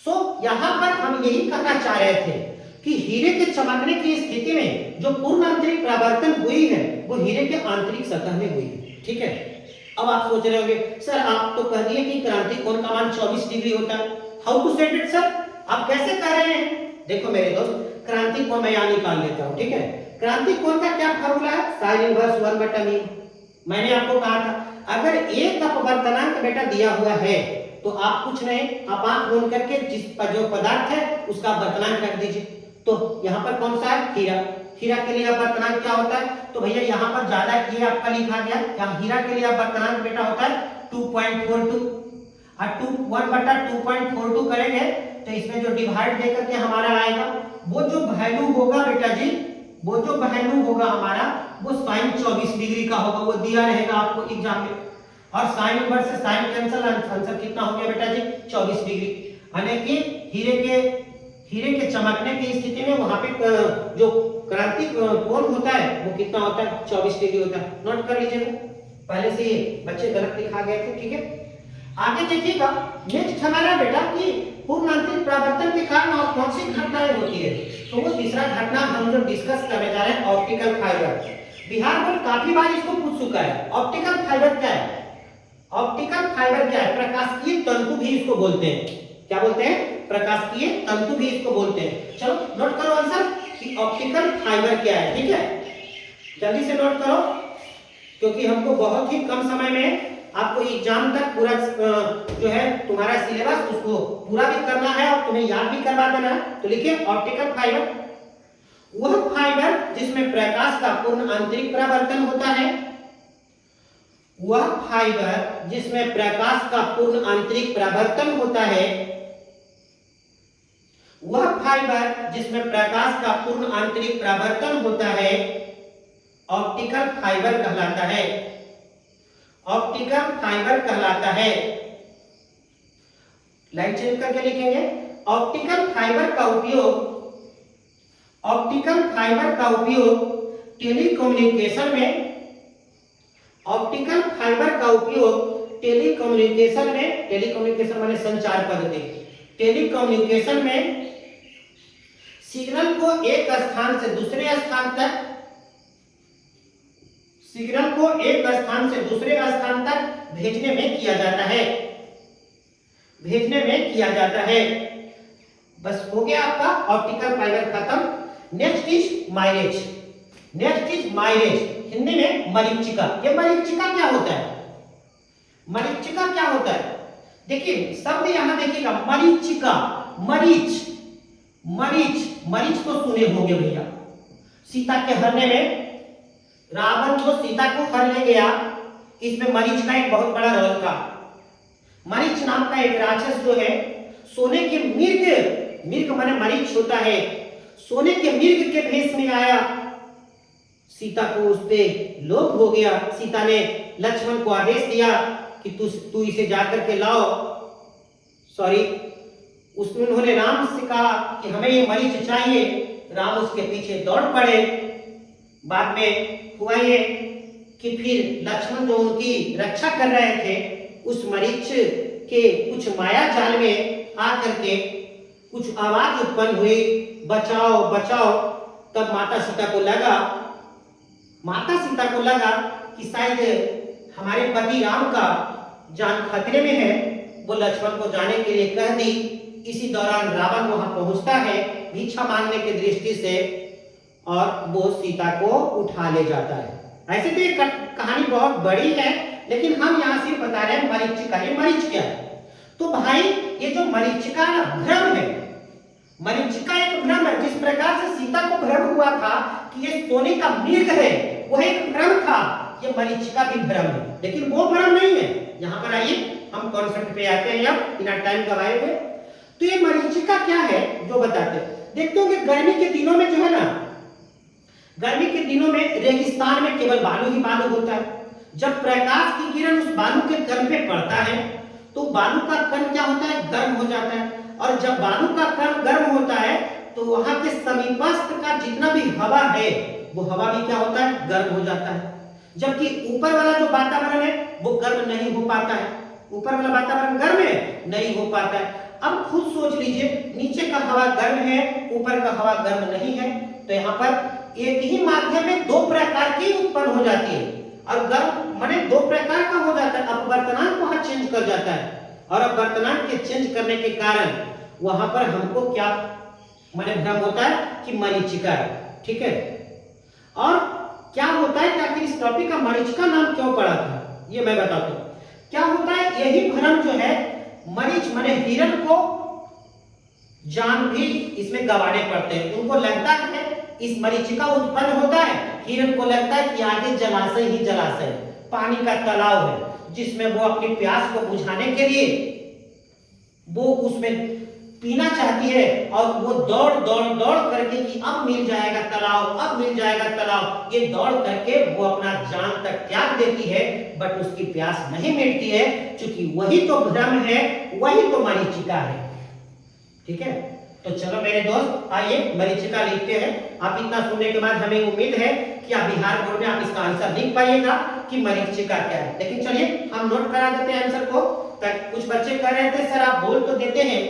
सो यहाँ पर हम यही कहना चाह रहे थे कि हीरे के चमकने की स्थिति में जो पूर्ण आंतरिक परावर्तन हुई है वो हीरे के आंतरिक सतह में हुई है, ठीक है। अब आप सोच रहे होंगे सर आप तो कह दिए कि क्रांतिक कोण का मान 24 डिग्री होता है, how to set it sir, आप कैसे कह रहे हैं, देखो मेरे दोस्त क्रांतिक कोण मैं यहाँ निकाल लेता हूँ, ठीक है। क्रांतिक कोण का क्या फार्मूला है, साइन इनवर्स 1/μ। मैंने आपको कहा था अगर एक अपवर्तनांक बेटा दिया हुआ है तो आप कुछ नहीं, आप आंख बंद करके जिस पर जो पदार्थ है उसका अपवर्तनांक रख दीजिए। तो यहाँ पर कौन सा है, हीरा, हीरा के लिए अपवर्तनांक क्या होता है, तो भैया यहाँ पर ज्यादा ये आपका लिखा गया, यहाँ हीरा के लिए अपवर्तनांक बेटा होता है 2.42, और 1/2.42 करेंगे तो इसमें जो डिवाइड देकर के हमारा आएगा वो जो वैल्यू होगा बेटा जी, वो जो वैल्यू होगा हमारा वो साइन 24 डिग्री का होगा, वो दिया रहेगा आपको एग्जाम में, और साइन इनवर्स से साइन कैंसिल, आंसर कितना हो गया बेटा जी 24 डिग्री, यानी कि हीरे के चमकने की स्थिति में वहां पे जो क्रांतिक कोण होता है वो कितना होता है, 24 डिग्री होता है। नोट कर लीजिएगा, पहले से ये बच्चे गलत लिखा गए थे, ठीक है। आगे देखिएगा नेक्स्ट हमारा बेटा कि पूर्ण आंतरिक परावर्तन के कारण और कौन सी घटनाएं होती है, तो वो तीसरा घटना हम जो डिस्कस करने जा रहे हैं ऑप्टिकल फाइबर। बिहार बोर्ड काफी बार इसको पूछ चुका है, ऑप्टिकल फाइबर क्या है, ऑप्टिकल फाइबर क्या है, प्रकाशिकीय तंतु भी इसको बोलते हैं, क्या बोलते हैं, प्रकाशिकीय तंतु भी इसको बोलते हैं। चलो नोट करो आंसर कि ऑप्टिकल फाइबर क्या है, ठीक है, जल्दी से नोट करो, क्योंकि हमको बहुत ही कम समय में आपको एग्जाम तक पूरा जो है तुम्हारा सिलेबस उसको पूरा भी करना है और तुम्हें याद भी करवा देना है। तो लिखिए ऑप्टिकल फाइबर वह फाइबर जिसमें प्रकाश का पूर्ण आंतरिक परावर्तन होता है, वह फाइबर जिसमें प्रकाश का पूर्ण आंतरिक परावर्तन होता है, वह फाइबर जिसमें प्रकाश का पूर्ण आंतरिक परावर्तन होता है ऑप्टिकल फाइबर कहलाता है, ऑप्टिकल फाइबर कहलाता है। लाइन चेंज करके लिखेंगे, ऑप्टिकल फाइबर का उपयोग, ऑप्टिकल फाइबर का उपयोग टेलीकम्युनिकेशन में, ऑप्टिकल फाइबर का उपयोग टेलीकम्युनिकेशन में, टेलीकम्युनिकेशन माने संचार पद्धति, टेलीकम्युनिकेशन में सिग्नल को एक स्थान से दूसरे स्थान तक, सिग्नल को एक स्थान से दूसरे स्थान तक भेजने में किया जाता है, भेजने में किया जाता है। बस हो गया आपका ऑप्टिकल फाइबर खत्म। Next is mileage, next is mileage, Hindi में मरीचिका। ये मरीचिका क्या होता है, मरीचिका क्या होता है, देखिए शब्द यहां देखिएगा मरीचिका, मरीच, मरीच, मरीच तो सुने होंगे भैया, सीता के हरने में रावण जो सीता को हर ले गया, इसमें मरीच का एक बहुत बड़ा रोल था। मरीच नाम का एक राक्षस जो है सोने के मिर्ग, मिर्ग माने मरीच होता है, सोने के मृग के भेष में आया। सीता को उस पे लोभ हो गया। सीता ने लक्ष्मण को आदेश दिया कि तू इसे जाकर के लाओ। सॉरी, उन्होंने राम से कहा कि हमें ये मरीच चाहिए। राम उसके पीछे दौड़ पड़े। बाद में हुआ ये कि फिर लक्ष्मण जो उनकी रक्षा कर रहे थे, उस मरीच के कुछ माया जाल में आकर के कुछ आवाज उत्पन्न हुई, बचाओ बचाओ। तब माता सीता को लगा कि शायद हमारे पति राम का जान खतरे में है। वो लक्ष्मण को जाने के लिए कह दी। इसी दौरान रावण वहां पहुंचता है भिक्षा मांगने की दृष्टि से, और वो सीता को उठा ले जाता है। ऐसे तो ये कहानी बहुत बड़ी है, लेकिन हम यहाँ सिर्फ बता रहे हैं मरीचिका। ये मरीच क्या है? तो भाई, ये जो मरीचिका भ्रम है, मरीचिका एक भ्रम है। जिस प्रकार से सीता को भ्रम हुआ था कि ये सोने का मृग है, वह एक भ्रम था, ये मरीचिका भी भ्रम है, लेकिन वो भ्रम नहीं है। यहाँ पर आइए हम कॉन्सेप्ट पे आते हैं अब बिना टाइम गवाए हुए। तो ये मरीचिका क्या है जो बताते हैं। देखते हो कि गर्मी के दिनों में जो है ना, गर्मी के दिनों में रेगिस्तान में केवल बालू ही बालू होता है। जब प्रकाश की किरण उस बालू के कण पे पड़ता है तो बालू का कण क्या होता है, गर्म हो जाता है। और जब बालू का कण गर्म होता है तो वहां के समीपस्थ का जितना भी हवा है, वो हवा भी क्या होता है, गर्म हो जाता है। जबकि ऊपर वाला जो वातावरण है वो गर्म नहीं हो पाता है। ऊपर वाला वातावरण गर्म है, नहीं हो पाता है। अब खुद सोच लीजिए, नीचे का हवा गर्म है, ऊपर का हवा गर्म नहीं है, तो यहाँ पर एक ही माध्यम में दो प्रकार की उत्पन्न हो जाती है। और गर्म माने दो प्रकार का हो जाता है। अपवर्तनांक वहां चेंज कर जाता है, और अपवर्तनांक के चेंज करने के कारण वहां पर हमको क्या माने भ्रम होता है कि मरीचिका है। ठीक है, और क्या होता है कि आखिर इस टॉपिक का मरीचिका नाम क्यों पड़ा था, ये मैं बताता हूं। क्या होता है, यही भ्रम जो है, मरीच माने हिरण को जान भी इसमें गंवाने पड़ते हैं। उनको लगता है इस मरीचिका उत्पन्न होता है, हिरण को लगता है कि आगे जलाशय ही जलाशय, पानी का तालाब है, जिसमें वो अपनी प्यास को बुझाने के लिए वो उसमें पीना चाहती है। और वो दौड़ दौड़ दौड़ करके कि अब मिल जाएगा तालाब, अब मिल जाएगा तालाब, ये दौड़ करके वो अपना जान तक त्याग देती है, बट उसकी प्यास नहीं मिटती है, क्योंकि वही तो भ्रम है, वही तो मरीचिका है। ठीक है, तो चलो मेरे दोस्त, आइए मरीचिका लिखते हैं। आप इतना सुनने के बाद हमें उम्मीद है कि आप बिहार बोर्ड में आप इसका आंसर लिख पाइएगा कि मरीचिका क्या है। लेकिन चलिए हम नोट करा देते हैं आंसर को। कुछ बच्चे कह रहे थे सर आप बोल तो देते हैं,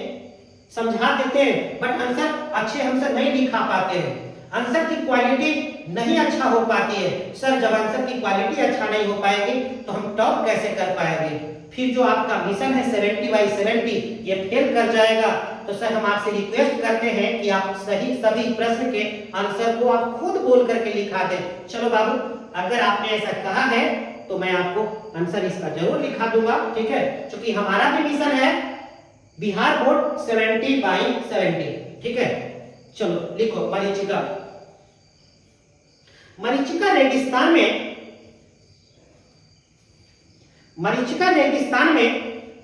समझा देते हैं, बट आंसर अच्छे हमसे नहीं लिखा पाते हैं, आंसर की क्वालिटी नहीं अच्छा हो पाती है। सर जब आंसर की क्वालिटी अच्छा नहीं हो पाएगी तो हम टॉप कैसे कर पाएंगे? फिर जो आपका मिशन है 70/70 ये फेल कर जाएगा। तो सर हम आपसे रिक्वेस्ट करते हैं कि आप सभी प्रश्न के आंसर को आप खुद बोल करके लिखा दें। चलो बाबू, अगर आपने ऐसा कहा है तो मैं आपको आंसर इसका जरूर लिखा दूंगा। ठीक है, क्योंकि हमारा भी मिशन है बिहार बोर्ड 70/70। ठीक है, चलो लिखो मरीचिका। मरीचिका रेगिस्तान में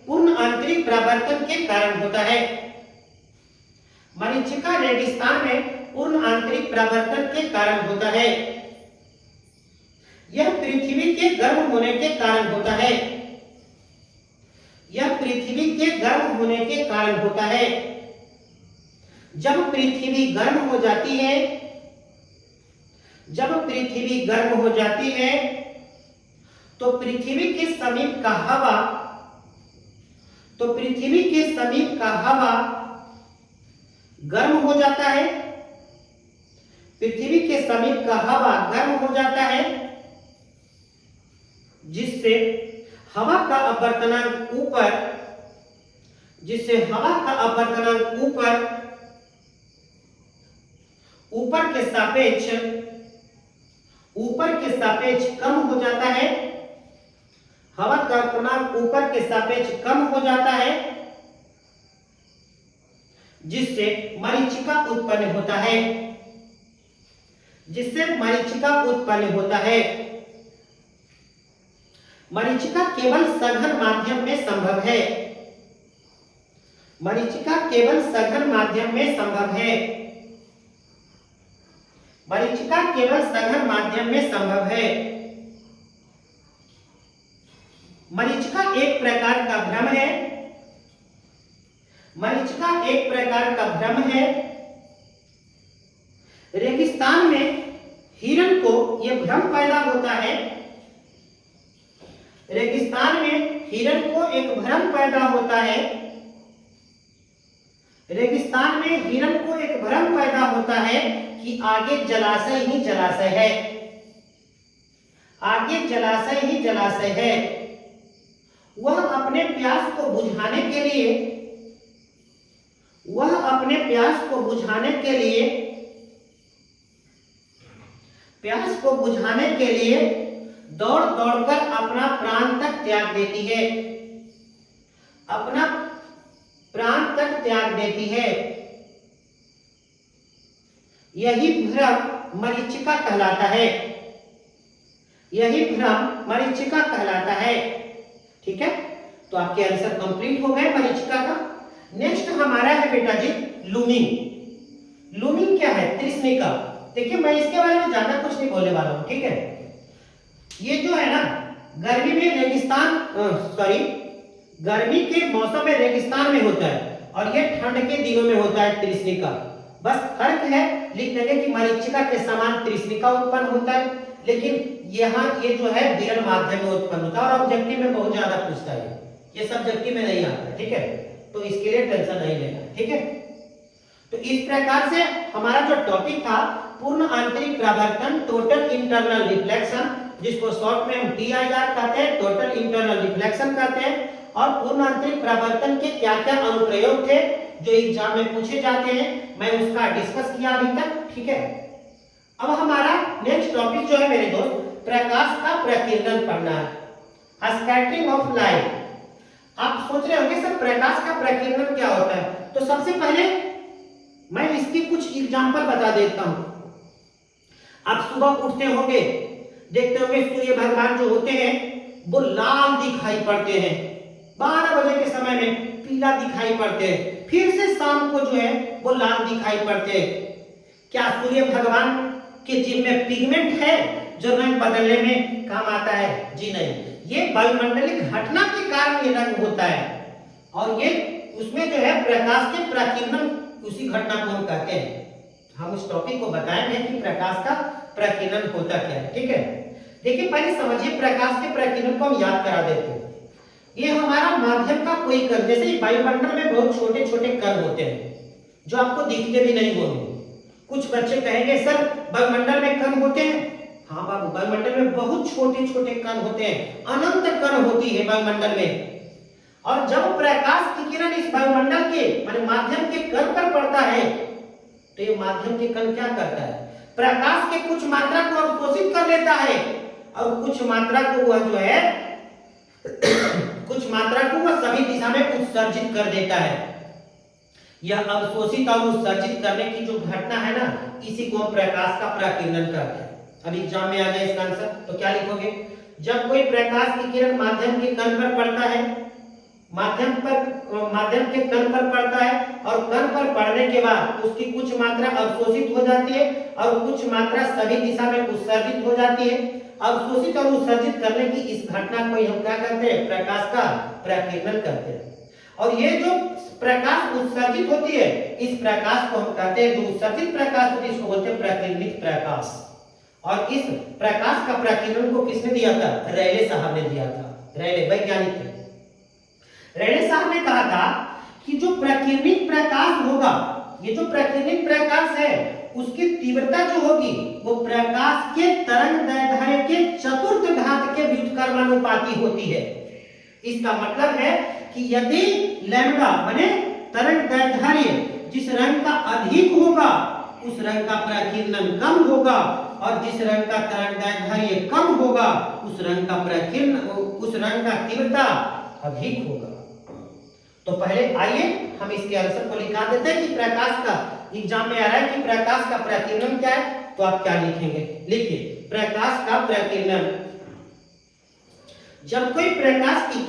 पूर्ण आंतरिक परावर्तन के कारण होता है। मरीचिका रेगिस्तान में पूर्ण आंतरिक परावर्तन के कारण होता है। यह पृथ्वी के गर्म होने के कारण होता है। यह पृथ्वी के गर्म होने के कारण होता है। जब पृथ्वी गर्म हो जाती है, जब पृथ्वी गर्म हो जाती है तो पृथ्वी के समीप का हवा, तो पृथ्वी के समीप का हवा गर्म हो जाता है। पृथ्वी के समीप का हवा गर्म हो जाता है, जिससे हवा का अपवर्तनांक ऊपर, जिससे हवा का अपवर्तनांक ऊपर के सापेक्ष कम हो जाता है। हवा का अपवर्तनांक ऊपर के सापेक्ष कम हो जाता है, जिससे मरीचिका उत्पन्न होता है। जिससे मरीचिका उत्पन्न होता है। मरीचिका केवल सघन माध्यम में संभव है। मरीचिका केवल सघन माध्यम में संभव है। मरीचिका केवल सघन माध्यम में संभव है। मरीचिका एक प्रकार का भ्रम है। मरीचिका एक प्रकार का भ्रम है। रेगिस्तान में हिरण को यह भ्रम पैदा होता है। रेगिस्तान में हिरण को एक भ्रम पैदा होता है। रेगिस्तान में हिरण को एक भ्रम पैदा होता है कि आगे जलाशय ही जलाशय है। आगे जलाशय ही जलाशय है। वह अपने प्यास को बुझाने के लिए दौड़ दौड़कर अपना प्राण तक त्याग देती है। अपना प्राण तक त्याग देती है। यही भ्रम मरीचिका कहलाता है। यही भ्रम मरीचिका कहलाता है। ठीक है, तो आपके आंसर कंप्लीट हो गए मरीचिका का। नेक्स्ट हमारा है बेटा जी लूमिंग। लूमिंग क्या है? तृष्णिका। देखिए मैं इसके बारे में ज्यादा कुछ नहीं बोलने वाला हूं। ठीक है, ये जो है ना गर्मी में रेगिस्तान गर्मी के मौसम में रेगिस्तान में होता है और ये ठंड के दिनों में होता है तृष्णिका। बस फर्क है, लिख देंगे कि मरीचिका के समान तृष्णिका उत्पन्न होता है, लेकिन यहाँ ये जो है विरल माध्यम में उत्पन्न होता है और ऑब्जेक्टिव में बहुत ज्यादा पूछता है। ये सब्जेक्टिव में नहीं आता है। ठीक है, तो इसके लिए टेंशन नहीं लेना। ठीक है, तो इस प्रकार से हमारा जो टॉपिक था पूर्ण आंतरिक प्रवर्तन, टोटल इंटरनल रिफ्लेक्शन, जिसको शॉर्ट में हम TIR कहते हैं, टोटल इंटरनल रिफ्लेक्शन कहते हैं, और पूर्ण आंतरिक प्रवर्तन के क्या क्या अनुप्रयोग थे जो एग्जाम में पूछे जाते हैं, मैं उसका डिस्कस किया अभी तक। ठीक है, अब हमारा नेक्स्ट टॉपिक जो है मेरे दोस्त, प्रकाश का प्रकीर्णन पढ़ना है, स्कैटरिंग ऑफ लाइट। आप सोच रहे होंगे सर प्रकाश का प्रकीर्णन क्या होता है, तो सबसे पहले मैं इसकी कुछ एग्जांपल बता देता हूं। आप सुबह उठते होंगे, देखते होंगे सूर्य भगवान जो होते हैं वो लाल दिखाई पड़ते हैं, 12 बजे के समय में पीला दिखाई पड़ते हैं, फिर से शाम को जो है वो लाल दिखाई पड़ते हैं। क्या सूर्य भगवान के जिम में पिगमेंट है जो रंग बदलने में काम आता है? जी नहीं, ये वायुमंडलीय घटना के कारण ये रंग होता है, और ये उसमें जो है प्रकाश के प्रकीर्णन, उसी घटना को हम कहते हैं। हम उस टॉपिक को बताएंगे कि प्रकाश का प्रकीर्णन होता क्या है। ठीक है, देखिए पहले समझिए प्रकाश के प्रकीर्णन को हम याद करा देते हैं। ये हमारा माध्यम का कोई कण, जैसे वायुमंडल में बहुत छोटे छोटे कण होते हैं जो आपको दिखते भी नहीं होंगे। कुछ बच्चे कहेंगे सर वायुमंडल में कण होते हैं। हाँ बाबू, वायुमंडल में बहुत छोटे छोटे कण होते हैं, अनंत कण होती है वायुमंडल में। और जब प्रकाश की किरण इस वायुमंडल के माने माध्यम के कण पर पड़ता है तो ये माध्यम के कण क्या करता है? प्रकाश के कुछ मात्रा को अवशोषित कर लेता है और कुछ मात्रा को वह जो है कुछ मात्रा को वह सभी दिशा में उत्सर्जित कर देता है। यह अवशोषित और उत्सर्जित करने की जो घटना है ना, इसी को हम प्रकाश का प्रकीर्णन कहते हैं। अब एग्जाम में आ जाए इसका आंसर, तो क्या लिखोगे? जब कोई प्रकाश की किरण माध्यम के कण पर पड़ता है, माध्यम के कण पर पड़ता है और कण पर पड़ने के बाद उसकी कुछ मात्रा अवशोषित हो जाती है और कुछ मात्रा सभी दिशा में उत्सर्जित हो जाती है। अवशोषित और उत्सर्जित करने की इस घटना को हम क्या कहते हैं? प्रकाश का प्रकीर्णन कहते हैं। और ये जो प्रकाश उत्सर्जित होती है, इस प्रकाश को हम कहते हैं, जो उत्सर्जित प्रकाश होती है इसको बोलते हैं प्रकीर्णित प्रकाश। और इस प्रकाश का प्रकीर्णन को किसने दिया था? रेले साहब ने दिया था। रेले वैज्ञानिक थे। रेले साहब ने कहा था कि जो प्रकीर्णित प्रकाश होगा, ये जो प्रकीर्णित प्रकाश है उसकी तीव्रता जो होगी वो प्रकाश के तरंग दैर्ध्य के चतुर्थ घात के व्युत्क्रमानुपाती होती है। इसका मतलब है कि यदि लैम्डा माने तरंग दैर्ध्य जिस रंग का अधिक होगा उस रंग का प्रकीर्णन कम होगा, और जिस रंग का तरंग दैर्ध्य कम होगा उस रंग का प्रकीर्णन, उस रंग का तीव्रता अधिक होगा। तो पहले आइए हम इसके आंसर को लिखा देते हैं कि प्रकाश का एग्जाम में आ रहा है कि प्रकाश का प्रकीर्णन क्या है, तो आप क्या लिखेंगे? लिखिए प्रकाश का प्रकीर्णन। जब कोई प्रकाश की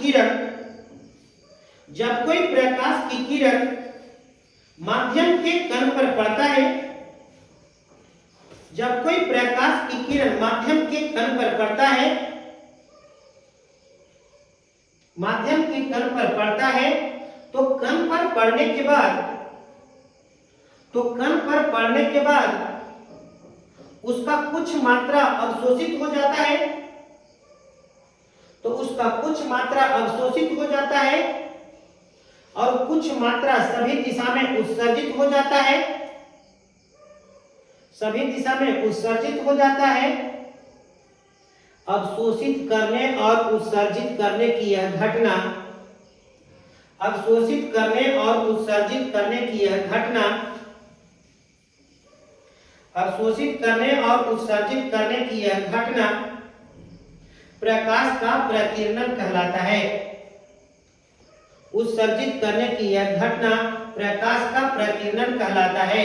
किरण माध्यम के कण पर पड़ता है, जब कोई प्रकाश की किरण माध्यम के कण पर पड़ता है, माध्यम के कण पर पड़ता है, तो कण पर पड़ने के बाद, उसका कुछ मात्रा अवशोषित हो जाता है, तो उसका कुछ मात्रा अवशोषित हो जाता है और कुछ मात्रा सभी दिशा में उत्सर्जित हो जाता है, सभी दिशा में उत्सर्जित हो जाता है। अवशोषित करने और उत्सर्जित करने की यह घटना, अवशोषित करने और उत्सर्जित करने की यह घटना, अवशोषित करने और उत्सर्जित करने की यह घटना प्रकाश का प्रकीर्णन कहलाता है। उत्सर्जित करने की यह घटना प्रकाश का प्रकीर्णन कहलाता है।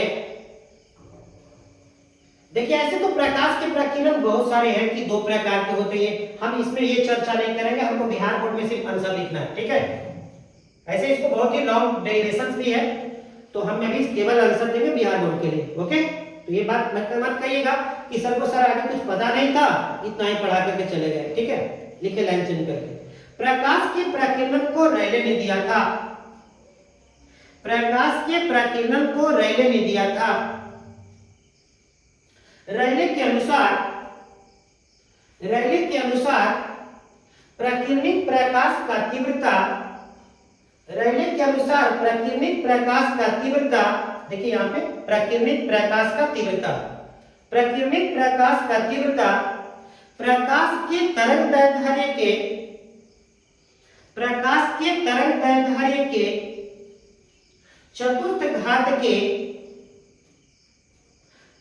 देखिए ऐसे तो प्रकाश के प्रकीर्णन बहुत सारे हैं कि दो प्रकार के होते हैं, हम इसमें ये चर्चा नहीं करेंगे, हमको बिहार बोर्ड में सिर्फ आंसर लिखना है, ठीक है। ऐसे इसको बहुत ही लॉन्ग डेरिवेशंस भी है, तो हम अभी केवल आंसर देंगे बिहार बोर्ड के लिए, ओके। तो ये बात मत कहिएगा कि सर को सर आगे कुछ पता नहीं था, इतना ही पढ़ा करके चले गए, ठीक है। लिखे लाइन चेंज करके। प्रकाश के प्रकीर्णन को रेले ने दिया था, प्रकाश के प्रकीर्णन को रेले ने दिया था। रेले के अनुसार प्रकीर्णित प्रकाश का तीव्रता, रेले के अनुसार प्रकीर्णित प्रकाश का तीव्रता, देखिए यहाँ पे प्रकीर्णित प्रकाश का तीव्रता, प्रकीर्णित प्रकाश का तीव्रता प्रकाश के तरंगदैर्ध्य के, प्रकाश के तरंगदैर्ध्य के चतुर्थ घात के,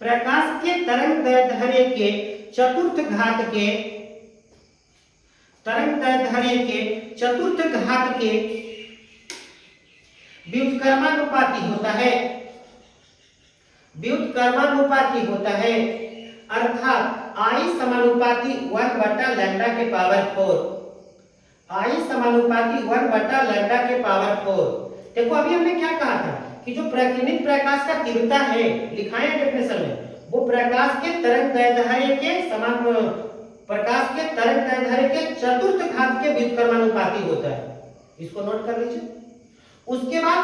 प्रकाश के तरंगदैर्ध्य के चतुर्थ घात के, तरंगदैर्ध्य के चतुर्थ घात के व्युत्क्रमानुपाती होता है, व्युत्क्रमानुपाती होता है, अर्थात I समानुपाती 1/लैम्डा के पावर 4, I समानुपाती 1/लैम्डा के पावर 4। देखो अभी हमने क्या कहा था कि जो प्रकीर्णित प्रकाश का तीव्रता है, लिखा है डेफिनेशन में, वो प्रकाश के तरंगदैर्ध्य के समान, प्रकाश के तरंगदैर्ध्य के चतुर्थ घात के व्युत्क्रमानुपाती होता है, इसको नोट कर लीजिए। उसके बाद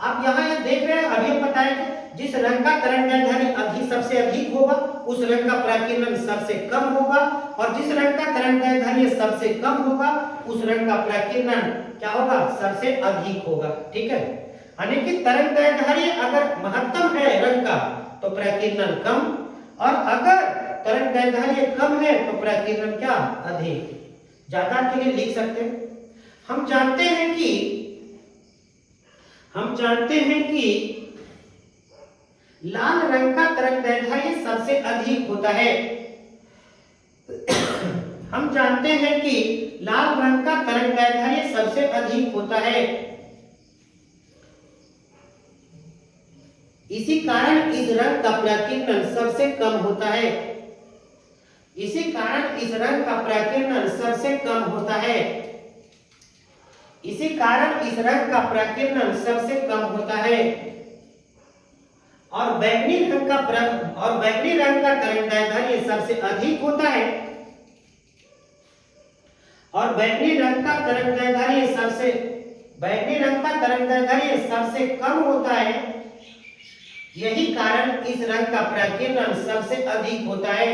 आप यहाँ ये देख रहे हैं, अभी हम बताएंगे जिस रंग का तरंगदैर्ध्य सबसे अधिक होगा उस रंग का प्रकीर्णन सबसे कम होगा, और जिस रंग का तरंगदैर्ध्य सबसे कम होगा उस रंग का प्रकीर्णन क्या होगा, सबसे अधिक होगा, ठीक है। यानी कि तरंगदैर्ध्य अगर महत्तम है रंग का तो प्रकीर्णन कम, और अगर तरंगदैर्ध्य कम है तो प्रकीर्णन क्या, अधिक। ज्यादा के लिए लिख सकते हैं। हम जानते हैं कि लाल रंग का तरंगदैर्ध्य सबसे अधिक होता है। हम जानते हैं कि लाल रंग का तरंगदैर्ध्य सबसे अधिक होता है। इसी कारण इस रंग का प्रकीर्णन सबसे कम होता है, इसी कारण इस रंग का प्रकीर्णन सबसे कम होता है, इसी कारण इस रंग का प्रकीर्णन सबसे कम होता है। और बैंगनी रंग का तरंगदैर्ध्य सबसे अधिक होता है, और बैंगनी रंग का तरंगदैर्ध्य सबसे कम होता है। यही कारण इस रंग का प्रकीर्णन सबसे अधिक होता है,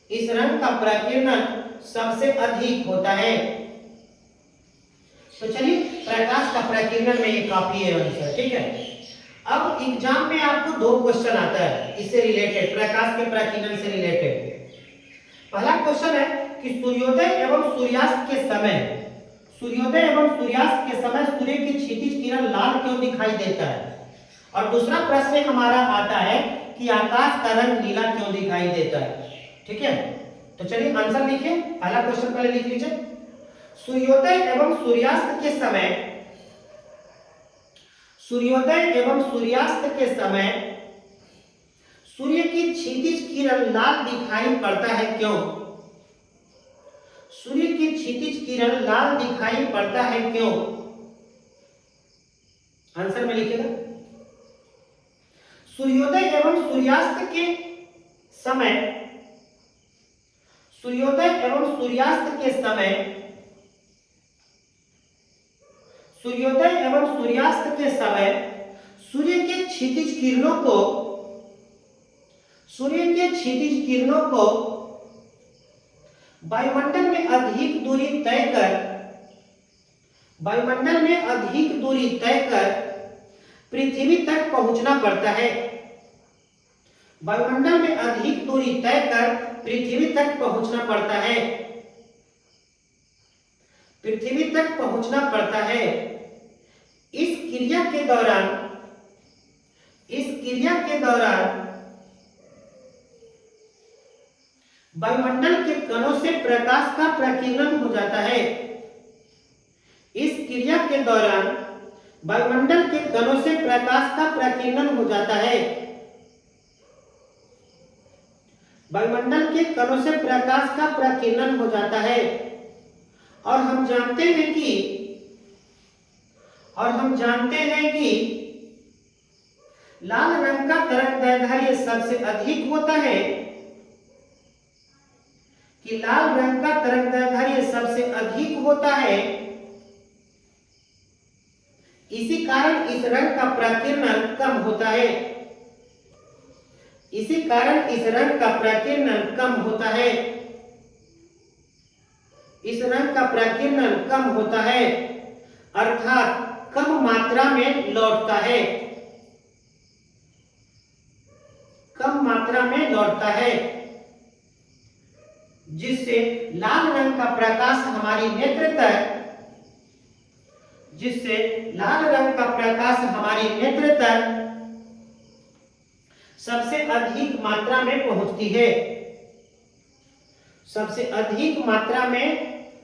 इस रंग का प्रकीर्णन सबसे अधिक होता है। तो चलिए प्रकाश का प्रकीर्णन में ये काफी है आंसर, ठीक है। अब एग्जाम में आपको दो क्वेश्चन आता है इससे रिलेटेड, प्रकाश के प्रकीर्णन से रिलेटेड। पहला क्वेश्चन है कि सूर्योदय एवं सूर्यास्त के समय, सूर्योदय एवं सूर्यास्त के समय सूर्य की क्षितिज किरण लाल क्यों दिखाई देता है। और दूसरा प्रश्न हमारा आता है कि आकाश का रंग नीला क्यों दिखाई देता है, ठीक है। तो चलिए आंसर लिखिए, पहला क्वेश्चन पहले लिख लीजिए। सूर्योदय एवं सूर्यास्त के समय, सूर्योदय एवं सूर्यास्त के समय सूर्य की क्षितिज किरण लाल दिखाई पड़ता है क्यों, सूर्य की क्षितिज किरण लाल दिखाई पड़ता है क्यों। आंसर में लिखिएगा। सूर्योदय एवं सूर्यास्त के समय, सूर्योदय एवं सूर्यास्त के समय, सूर्योदय एवं सूर्यास्त के समय सूर्य के क्षितिज किरणों को, सूर्य के क्षितिज किरणों को वायुमंडल में अधिक दूरी तय कर, वायुमंडल में अधिक दूरी तय कर पृथ्वी तक पहुंचना पड़ता है। वायुमंडल में अधिक दूरी तय कर पृथ्वी तक पहुंचना पड़ता है, पृथ्वी तक पहुंचना पड़ता है। इस क्रिया के दौरान, इस क्रिया के दौरान वायुमंडल के कणों से प्रकाश का प्रकीर्णन हो जाता है। इस क्रिया के दौरान वायुमंडल के कणों से प्रकाश का प्रकीर्णन हो जाता है। वायुमंडल के कणों से प्रकाश का प्रकीर्णन हो जाता है। और हम जानते हैं कि, और हम जानते हैं कि लाल रंग का तरंगदैर्ध्य सबसे अधिक होता है, कि लाल रंग का तरंगदैर्ध्य सबसे अधिक होता है। इसी कारण इस रंग का प्रकीर्णन कम होता है, इसी कारण इस रंग का प्रकीर्णन कम होता है, इस रंग का प्रकीर्णन कम होता है, अर्थात कम मात्रा में लौटता है, कम मात्रा में लौटता है, जिससे लाल रंग का प्रकाश हमारी नेत्र तक, जिससे लाल रंग का प्रकाश हमारी नेत्र तक सबसे अधिक मात्रा में पहुंचती है, सबसे अधिक मात्रा में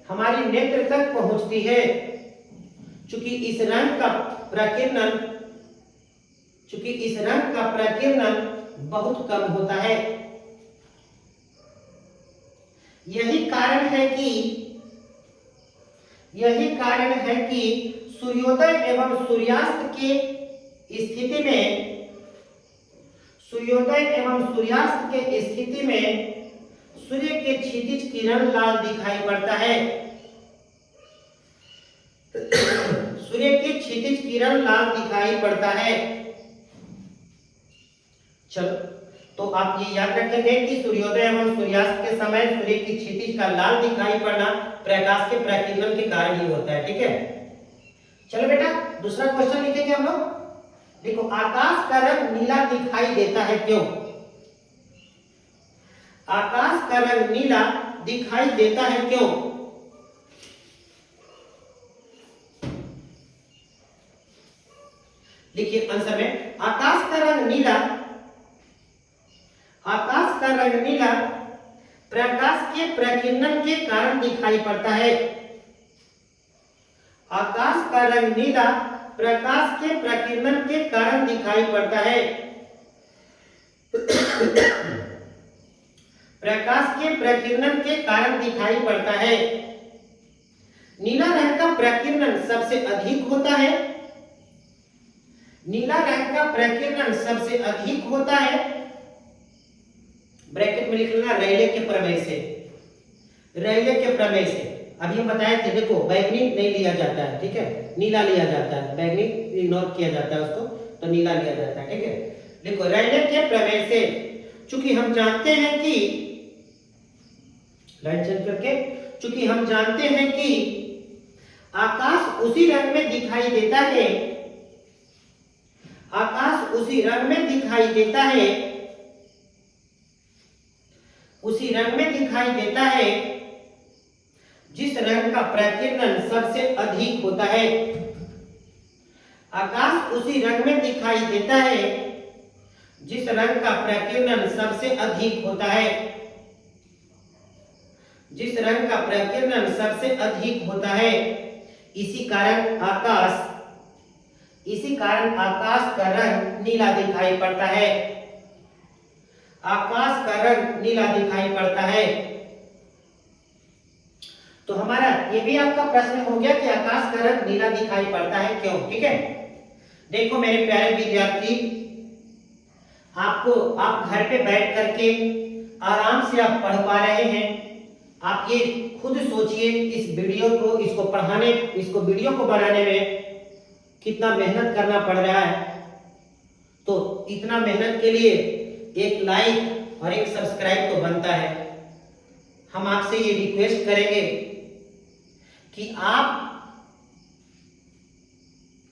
हमारी नेत्र तक पहुंचती है। चूंकि इस रंग का प्रकीर्णन, चूंकि इस रंग का प्रकीर्णन बहुत कम होता है। यही कारण है कि, यही कारण है कि सूर्योदय एवं सूर्यास्त के स्थिति में, सूर्योदय एवं सूर्यास्त के स्थिति में सूर्य के क्षितिज किरण लाल दिखाई पड़ता है। सूर्य के क्षितिज किरण लाल दिखाई पड़ता है। चलो, तो आप ये याद रखेंगे कि सूर्योदय एवं सूर्यास्त के समय सूर्य की क्षितिज का लाल दिखाई पड़ना प्रकाश के प्रकीर्णन के कारण ही होता है। ठीक है, चलो बेटा दूसरा क्वेश्चन लिखेंगे हम लोग। देखो, आकाश का रंग नीला दिखाई देता है क्यों? आकाश का रंग नीला दिखाई देता है क्यों? देखिए आंसर में, आकाश का रंग नीला, आकाश का रंग नीला प्रकाश के प्रकीर्णन के कारण दिखाई पड़ता है। आकाश का रंग नीला प्रकाश के प्रकीर्णन के कारण दिखाई पड़ता है। प्रकाश के प्रकीर्णन के कारण दिखाई पड़ता है। नीला रंग का प्रकीर्णन सबसे अधिक होता है, नीला रंग का प्रकीर्णन सबसे अधिक होता है, ब्रैकेट में लिख लेना, रेले के प्रमेय से, रेले के प्रमेय से। अभी हम बताए थे, देखो बैगनी नहीं लिया जाता है, ठीक है, नीला लिया जाता है, बैगनी इग्नोर किया जाता है उसको, तो नीला लिया जाता है। ठीक है, देखो रेले के प्रमेय से, चूंकि हम जानते हैं कि, लाइन चेंज करके, चूंकि हम जानते हैं कि आकाश उसी रंग में दिखाई देता है, आकाश उसी रंग में दिखाई देता है, उसी रंग में दिखाई देता है जिस रंग का प्रकीर्णन सबसे अधिक होता है। आकाश उसी रंग में दिखाई देता है जिस रंग का प्रकीर्णन सबसे अधिक होता है, जिस रंग का प्रकीर्णन सबसे अधिक होता है। इसी कारण आकाश, इसी कारण आकाश का रंग नीला दिखाई पड़ता है, आकाश का रंग नीला दिखाई पड़ता है। तो हमारा ये भी आपका प्रश्न हो गया कि आकाश का रंग नीला दिखाई पड़ता है क्यों। ठीक है, देखो मेरे प्यारे विद्यार्थी, आपको आप घर पे बैठ करके आराम से आप पढ़ पा रहे हैं। आप ये खुद सोचिए इस वीडियो को, इसको वीडियो को बनाने में कितना मेहनत करना पड़ रहा है। तो इतना मेहनत के लिए एक लाइक और एक सब्सक्राइब तो बनता है। हम आपसे ये रिक्वेस्ट करेंगे कि आप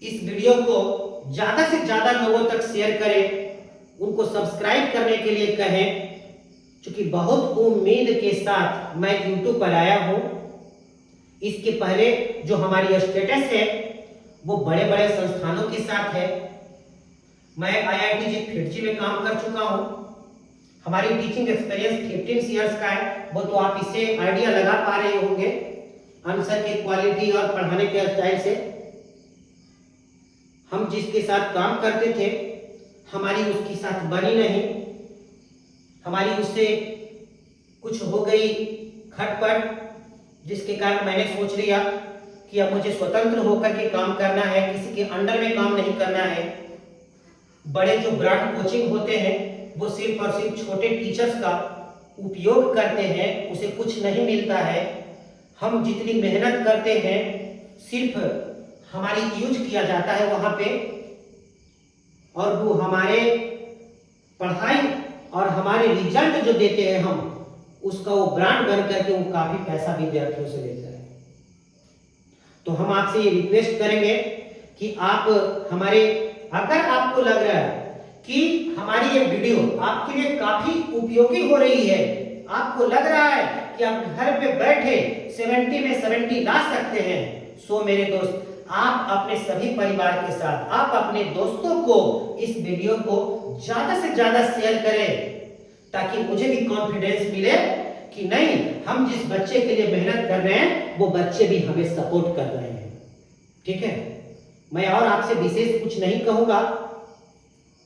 इस वीडियो को ज्यादा से ज्यादा लोगों तक शेयर करें, उनको सब्सक्राइब करने के लिए कहें, क्योंकि बहुत उम्मीद के साथ मैं YouTube पर आया हूं। इसके पहले जो हमारी स्टेटस है वो बड़े बड़े संस्थानों के साथ है। मैं IIT फिरजी में काम कर चुका हूं। हमारी टीचिंग एक्सपीरियंस 15 ईयर्स का है। वो तो आप इससे आइडिया लगा पा रहे होंगे आंसर की क्वालिटी और पढ़ाने के स्टाइल से। हम जिसके साथ काम करते थे हमारी उसके साथ बनी नहीं, हमारी उससे कुछ हो गई खटपट, जिसके कारण मैंने सोच लिया कि अब मुझे स्वतंत्र होकर के काम करना है, किसी के अंडर में काम नहीं करना है। बड़े जो ब्रांड कोचिंग होते हैं वो सिर्फ और सिर्फ छोटे टीचर्स का उपयोग करते हैं, उसे कुछ नहीं मिलता है। हम जितनी मेहनत करते हैं सिर्फ हमारी यूज किया जाता है वहां पे, और वो हमारे पढ़ाई और हमारे रिजल्ट जो देते हैं हम उसका वो ब्रांड बन करके वो काफी पैसा विद्यार्थियों से लेता है। तो हम आपसे ये रिक्वेस्ट करेंगे कि आप हमारे, अगर आपको लग रहा है कि हमारी ये वीडियो आपके लिए काफी उपयोगी हो रही है, आपको लग रहा है कि आप घर पे बैठे 70 में 70 ला सकते हैं, सो मेरे दोस्त आप अपने सभी परिवार के साथ, आप अपने दोस्तों को इस वीडियो को ज्यादा से ज्यादा शेयर करें, ताकि मुझे भी कॉन्फिडेंस मिले कि नहीं, हम जिस बच्चे के लिए मेहनत कर रहे हैं वो बच्चे भी हमें सपोर्ट कर रहे हैं। ठीक है, मैं और आपसे विशेष कुछ नहीं कहूंगा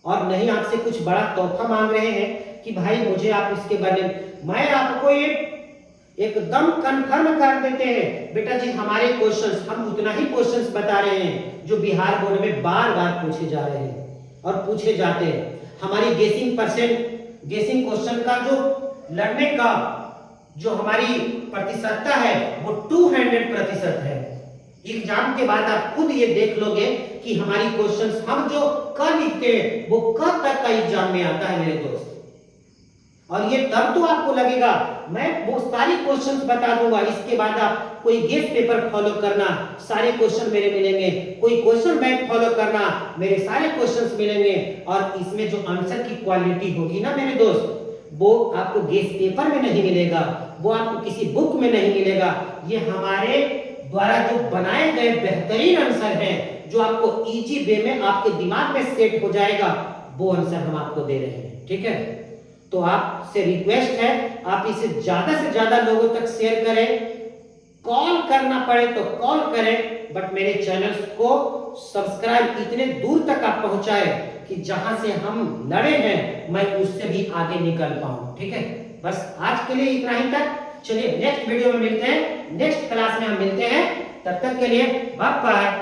और नहीं आपसे कुछ बड़ा तोहफा मांग रहे हैं कि भाई मुझे आप इसके बारे में, मैं आपको एकदम कंफर्म कर देते हैं बेटा जी, हमारे क्वेश्चंस, हम उतना ही क्वेश्चंस बता रहे हैं जो बिहार बोर्ड में बार बार पूछे जा रहे हैं और पूछे जाते हैं। हमारी गेसिंग क्वेश्चन का जो लड़ने का जो हमारी प्रतिशतता है वो 200% है। एग्जाम के बाद आप खुद ये देख लोगे कि हमारी क्वेश्चंस हम जो कर लिखते हैं वो कब तक का एग्जाम में आता है मेरे दोस्त। और ये तब तो आपको लगेगा, मैं वो सारी क्वेश्चंस बता दूंगा, इसके बाद आप कोई गेस पेपर फॉलो करना, सारे क्वेश्चन मेरे मिलेंगे, कोई क्वेश्चन बैंक फॉलो करना, मेरे सारे क्वेश्चंस मिलेंगे, और इसमें जो आंसर की क्वालिटी होगी ना मेरे दोस्त, वो आपको गेस पेपर में नहीं मिलेगा, वो आपको किसी बुक में नहीं मिलेगा। ये हमारे द्वारा जो बनाए गए बेहतरीन आंसर हैं, जो आपको इजी वे में आपके दिमाग में सेट हो जाएगा, वो आंसर हम आपको दे रहे हैं। ठीक है, तो आपसे रिक्वेस्ट है आप इसे ज्यादा से ज्यादा लोगों तक शेयर करें, कॉल करना पड़े तो कॉल करें, बट मेरे चैनल को सब्सक्राइब इतने दूर तक आप पहुंचाए कि जहां से हम लड़े हैं मैं उससे भी आगे निकल पाऊं। ठीक है, बस आज के लिए इतना ही तक। चलिए नेक्स्ट वीडियो में मिलते हैं, नेक्स्ट क्लास में हम मिलते हैं, तब तक के लिए बाय बाय।